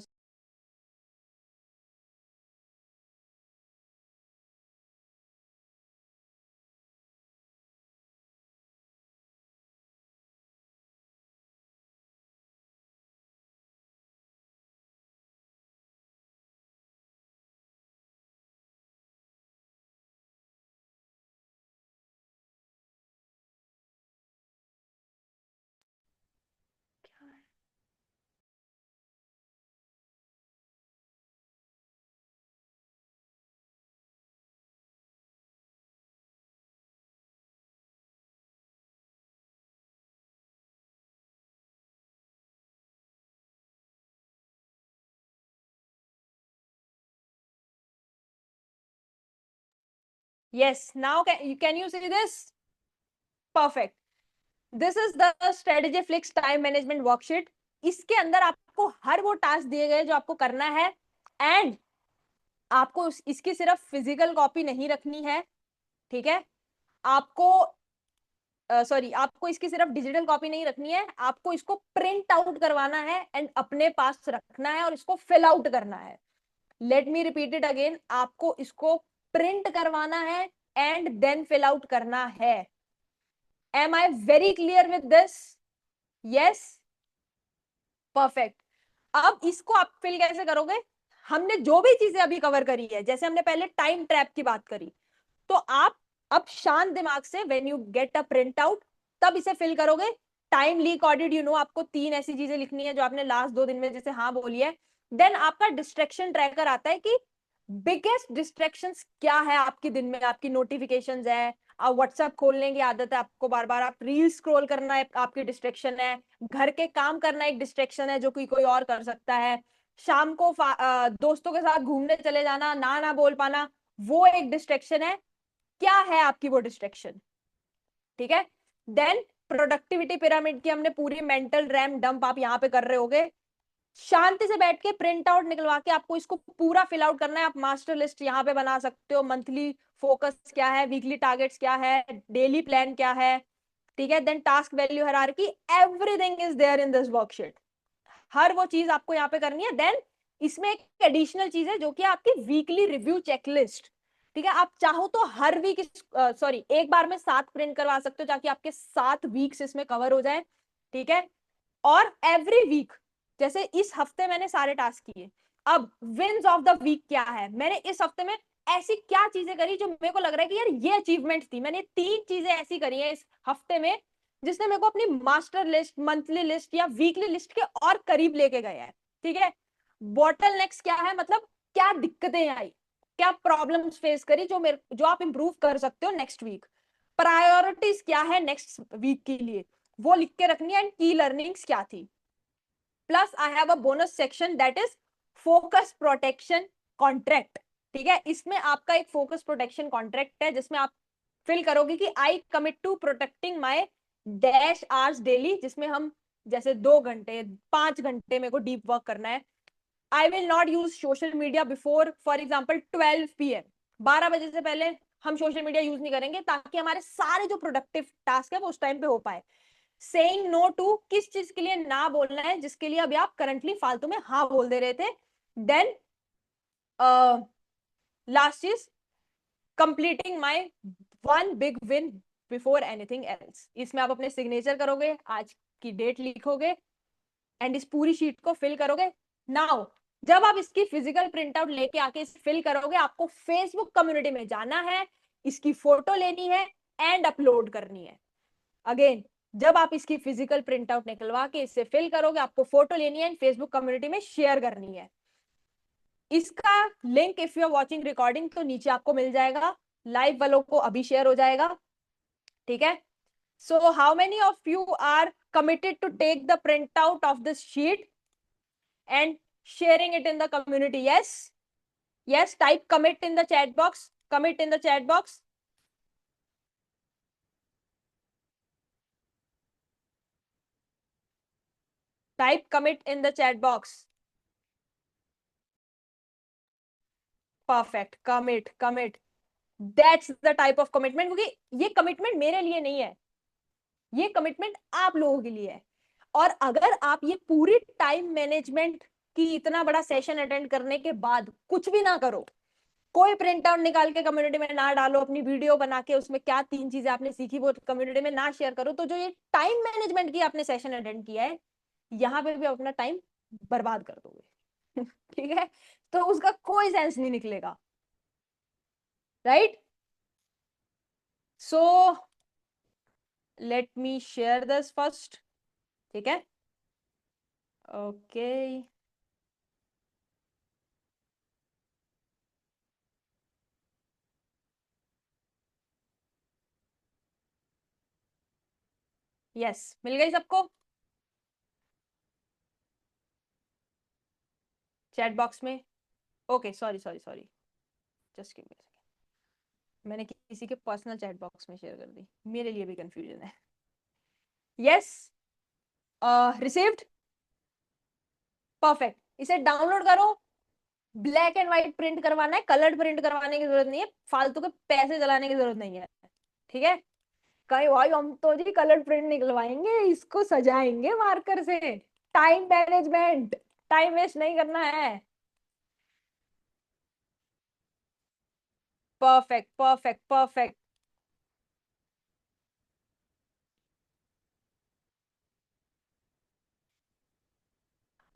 Yes, now can you see this? Perfect. This is the strategy flicks time management worksheet. इसके अंदर आपको हर वो task दिए गए जो आपको करना है। एंड आपको इसकी सिर्फ फिजिकल कॉपी नहीं रखनी है, ठीक है? आपको सॉरी, आपको इसकी सिर्फ डिजिटल कॉपी नहीं रखनी है, आपको इसको प्रिंट आउट करवाना है एंड अपने पास रखना है और इसको फिल आउट करना है। Let me repeat it again, आपको इसको प्रिंट करवाना है एंड देन फिल आउट करना है। Am I very clear with this? Yes, perfect. अब इसको आप फिल कैसे करोगे? हमने जो भी चीजें अभी कवर करी है, जैसे हमने पहले टाइम ट्रैप की बात करी, तो आप अब शांत दिमाग से when you get a print out तब इसे फिल करोगे। Time leak audit, you know, आपको 3 ऐसी चीजें लिखनी है जो आपने लास्ट 2 दिन में जैसे हाँ बोली है। देन आपका डिस्ट्रैक्शन ट्रैकर आता है कि बिगेस्ट डिस्ट्रैक्शंस क्या है आपके दिन में। आपकी नोटिफिकेशंस है, आप व्हाट्सएप खोलने की आदत है आपको बार बार, आप रील स्क्रॉल करना है आपकी डिस्ट्रैक्शन है, घर के काम करना एक डिस्ट्रैक्शन है जो कोई और कर सकता है, शाम को दोस्तों के साथ घूमने चले जाना ना बोल पाना वो एक डिस्ट्रैक्शन है। क्या है आपकी वो डिस्ट्रैक्शन, ठीक है? देन प्रोडक्टिविटी पिरामिड की हमने पूरी मेंटल रैम डंप आप यहाँ पे कर रहे होगे। शांति से बैठ के प्रिंट आउट निकलवा के आपको इसको पूरा फिल आउट करना है। आप मास्टर लिस्ट यहाँ पे बना सकते हो, मंथली फोकस क्या है, वीकली टारगेट्स क्या है, डेली प्लान क्या है, ठीक है? Then task value hierarchy, everything is there in this worksheet. हर वो चीज आपको यहाँ पे करनी है। देन इसमें एक एडिशनल चीज है जो कि आपकी वीकली रिव्यू चेकलिस्ट, ठीक है? आप चाहो तो हर वीक, सॉरी, एक बार में 7 प्रिंट करवा सकते हो ताकि आपके 7 वीक्स इसमें कवर हो जाए, ठीक है? और एवरी वीक, जैसे इस हफ्ते मैंने सारे टास्क किए, अब विंस ऑफ द वीक क्या है, मैंने इस हफ्ते में ऐसी क्या चीजें करी जो मेरे को लग रहा है कि यार ये अचीवमेंट थी। मैंने 3 चीजें ऐसी करी है इस हफ्ते में जिसने मेरे को अपनी मास्टर लिस्ट, मंथली लिस्ट या वीकली लिस्ट के और करीब लेके गया है, ठीक है? बॉटल नेक्स्ट क्या है, मतलब क्या दिक्कतें आई, क्या प्रॉब्लम्स फेस करी जो आप इंप्रूव कर सकते हो नेक्स्ट वीक। प्रायोरिटीज क्या है नेक्स्ट वीक के लिए, वो लिख के रखनी है, एंड की लर्निंग्स क्या थी। Plus I have a bonus section that is focus protection contract. ठीक है, इसमें आपका एक फोकस प्रोटेक्शन कॉन्ट्रैक्ट है जिसमें आप फिल करोगे कि I commit to protecting my dash hours daily, जिसमें हम जैसे 2 घंटे 5 घंटे मेरे को डीप वर्क करना है। I will not use social media before for example 12 PM, 12 बजे से पहले हम सोशल मीडिया यूज नहीं करेंगे, ताकि हमारे सारे जो प्रोडक्टिव टास्क है वो उस टाइम पे हो पाए। सेइंग नो टू, किस चीज के लिए ना बोलना है जिसके लिए अभी आप करंटली फालतू में हाँ बोल दे रहे थे। देन लास्ट चीज, completing my one big win before anything else. इसमें आप अपने सिग्नेचर करोगे, आज की डेट लिखोगे, एंड इस पूरी शीट को फिल करोगे। नाउ जब आप इसकी फिजिकल प्रिंट आउट लेके आके इस फिल करोगे, आपको फेसबुक कम्युनिटी में जाना है, इसकी फोटो लेनी है एंड अपलोड करनी है। अगेन, जब आप इसकी फिजिकल प्रिंट आउट निकलवा के इससे फिल करोगे, आपको फोटो लेनी है, फेसबुक कम्युनिटी में शेयर करनी है। इसका link if you are watching recording तो नीचे आपको मिल जाएगा, लाइव वालों को अभी शेयर हो जाएगा। ठीक है, so how many of you are committed to take the print out of this sheet and sharing it in the community? Yes, yes, type commit in the chat box, commit in the chat box. Type commit in the chat box. Perfect, commit, commit. That's the type of commitment, क्योंकि ये commitment मेरे लिए नहीं है, ये commitment आप लोगों के लिए है। और अगर आप ये पूरी टाइम मैनेजमेंट की इतना बड़ा सेशन अटेंड करने के बाद कुछ भी ना करो, कोई प्रिंट आउट निकाल के कम्युनिटी में ना डालो, अपनी वीडियो बना के उसमें क्या 3 चीजें आपने सीखी वो कम्युनिटी में ना शेयर करो, तो जो ये टाइम मैनेजमेंट की आपने सेशन अटेंड किया है, यहाँ पे भी अपना टाइम बर्बाद कर दोगे। ठीक है, तो उसका कोई सेंस नहीं निकलेगा, right? So let me share this first. ठीक है, ओके, यस, मिल गई सबको चैट बॉक्स में? Okay, sorry sorry sorry, just give me a second, मैंने किसी के पर्सनल चैट बॉक्स में शेयर कर दी, मेरे लिए भी कंफ्यूजन है। Yes, received, perfect. इसे डाउनलोड करो, ब्लैक एंड व्हाइट प्रिंट करवाना है, कलर्ड प्रिंट करवाने की जरूरत नहीं है, फालतू के पैसे जलाने की जरूरत नहीं है। ठीक है, कहीं भाई हम तो जी कलर्ड प्रिंट निकलवाएंगे, इसको सजाएंगे मार्कर से। टाइम मैनेजमेंट, टाइम वेस्ट नहीं करना है। Perfect perfect perfect.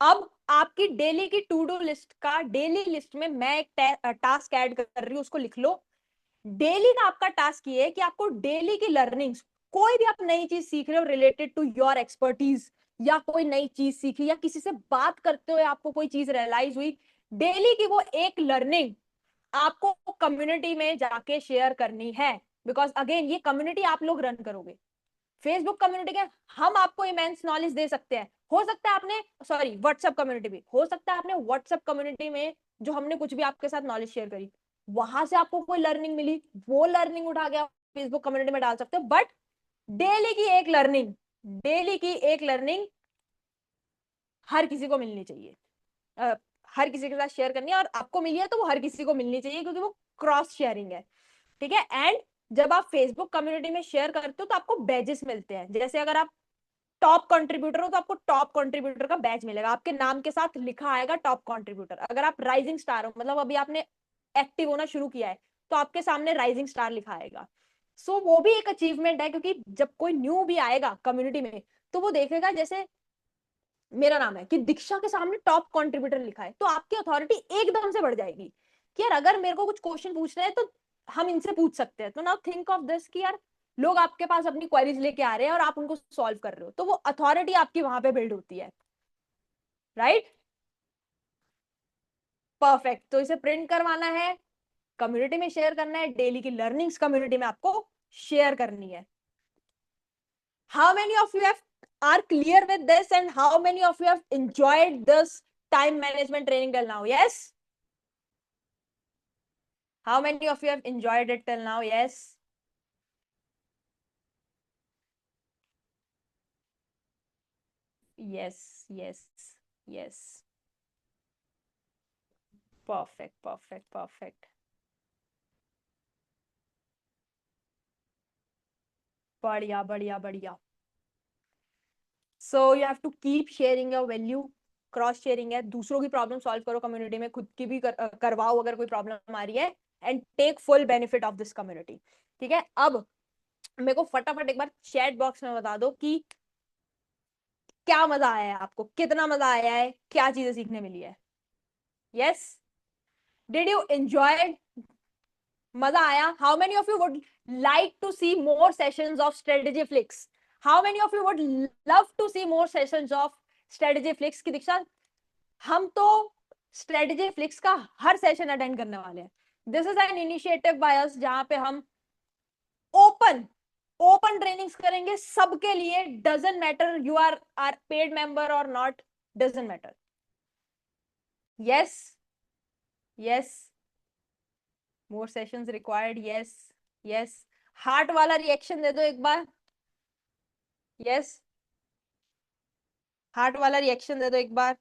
अब आपकी डेली की टू डू लिस्ट का, डेली लिस्ट में मैं एक टास्क ऐड कर रही हूँ, उसको लिख लो। डेली का आपका टास्क ये है कि आपको डेली की लर्निंग्स, कोई भी आप नई चीज सीख रहे हो रिलेटेड टू योर एक्सपर्टीज, या कोई नई चीज सीखी, या किसी से बात करते हुए आपको कोई चीज रियलाइज हुई, डेली की वो एक लर्निंग आपको कम्युनिटी में जाके शेयर करनी है। बिकॉज अगेन ये कम्युनिटी आप लोग रन करोगे, फेसबुक कम्युनिटी के हम आपको इमेंस नॉलेज दे सकते हैं। हो सकता है आपने, सॉरी, व्हाट्सएप कम्युनिटी भी हो सकता है, आपने व्हाट्सएप कम्युनिटी में जो हमने कुछ भी आपके साथ नॉलेज शेयर करी, वहां से आपको कोई लर्निंग मिली, वो लर्निंग उठा के आप फेसबुक कम्युनिटी में डाल सकते हो। बट डेली की एक लर्निंग, डेली की एक लर्निंग हर किसी को मिलनी चाहिए, अ, हर किसी के साथ शेयर करनी है, और आपको मिली है तो वो हर किसी को मिलनी चाहिए, क्योंकि वो क्रॉस शेयरिंग है। ठीक है, एंड जब आप फेसबुक कम्युनिटी में शेयर करते हो तो आपको बैजेस मिलते हैं। जैसे अगर आप टॉप कंट्रीब्यूटर हो तो आपको टॉप कंट्रीब्यूटर का बैच मिलेगा, आपके नाम के साथ लिखा आएगा टॉप कंट्रीब्यूटर। अगर आप राइजिंग स्टार हो, मतलब अभी आपने एक्टिव होना शुरू किया है, तो आपके सामने राइजिंग स्टार लिखा आएगा। सो वो भी एक अचीवमेंट है, क्योंकि जब कोई न्यू भी आएगा कम्युनिटी में, तो वो देखेगा जैसे मेरा नाम है कि दीक्षा के सामने टॉप कंट्रीब्यूटर लिखा है, तो आपकी अथॉरिटी एकदम से बढ़ जाएगी कि यार अगर मेरे को कुछ क्वेश्चन पूछना है तो हम इनसे पूछ सकते हैं। तो नाउ थिंक ऑफ दिस कि यार लोग आपके पास अपनी क्वेरीज लेके आ रहे हैं और आप उनको सॉल्व कर रहे हो, तो वो अथॉरिटी आपकी वहां पे बिल्ड होती है, राइट? परफेक्ट, तो इसे प्रिंट करवाना है, कम्युनिटी में शेयर करना है, डेली की लर्निंग्स कम्युनिटी में आपको शेयर करनी है। How many of you have are clear with this, and how many of you have enjoyed this time management training till now? Yes. How many of you have enjoyed it till now? Yes. Yes, yes, yes. Perfect, perfect, perfect. बढ़िया बढ़िया बढ़िया. So you have to keep sharing your value. Cross sharing है, दूसरों की problem solve करो community में, खुद की भी करवाओ अगर कोई प्रॉब्लम आ रही है, and take full benefit of this community. ठीक है. अब मेरे को फटाफट एक बार चैट बॉक्स में बता दो कि क्या मजा आया है आपको, कितना मजा आया है, क्या चीजें सीखने मिली है. यस. Did you enjoy? मजा आया? How many of you would like to see more sessions of strategy flicks? How many of you would love to see more sessions of strategy flicks? की दीक्षा, हम तो स्ट्रेटेजी फ्लिक्स का हर session attend करने वाले हैं. This is an initiative by us जहां पे हम ओपन ओपन ट्रेनिंग्स करेंगे सबके लिए. Doesn't matter you are paid member और not, doesn't matter. Yes. Yes. More sessions required. Yes. Yes. Heart वाला रिएक्शन दे दो एक बार. यस. हार्ट वाला रिएक्शन दे दो एक बार.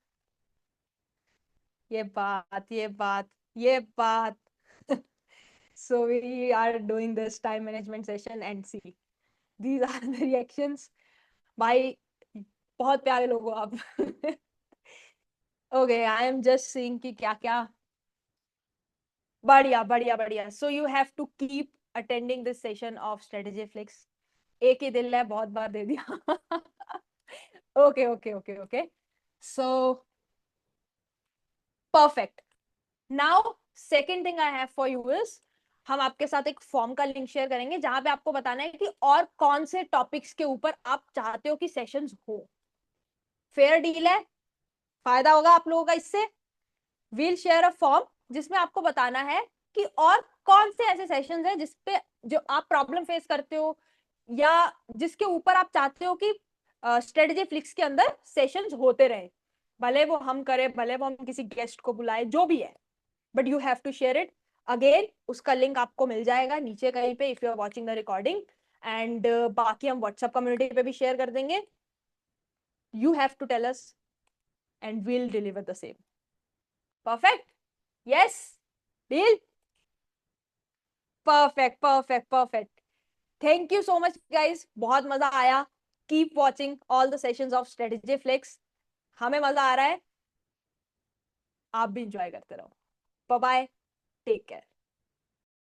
ये बात, ये बात, ये बात. So we are doing this time management session and see these are the reactions. भाई बहुत प्यारे लोग हो आप. Okay, I am just seeing कि क्या क्या. बढ़िया बढ़िया बढ़िया. So you have to keep attending this session of strategy flicks. एक ही दिल है, बहुत बार दे दिया. Okay, okay, okay, okay. So perfect. Now second thing I have for you is, हम आपके साथ एक फॉर्म का लिंक शेयर करेंगे जहां पे आपको बताना है कि और कौन से टॉपिक्स के ऊपर आप चाहते हो कि सेशंस हो. फेयर डील है, फायदा होगा आप लोगों का इससे. वील शेयर अ फॉर्म जिसमें आपको बताना है कि और कौन से ऐसे सेशंस हैं जिसपे जो आप प्रॉब्लम फेस करते हो, या जिसके ऊपर आप चाहते हो कि स्ट्रेटेजी फ्लिक्स के अंदर सेशंस होते रहे. भले वो हम करें, भले वो हम किसी गेस्ट को बुलाए, जो भी है, but you have to share it. Again उसका लिंक आपको मिल जाएगा नीचे कहीं पे if you are watching the recording. And बाकी हम व्हाट्सएप कम्युनिटी पे भी शेयर कर देंगे. You have to tell us and we'll deliver the same. Perfect. Yes. Deal. Perfect perfect perfect. Thank you so much guys, बहुत मजा आया. Keep watching all the sessions of strategy flicks. हमें मजा आ रहा है, आप भी इंजॉय करते रहो. Bye bye. Take care.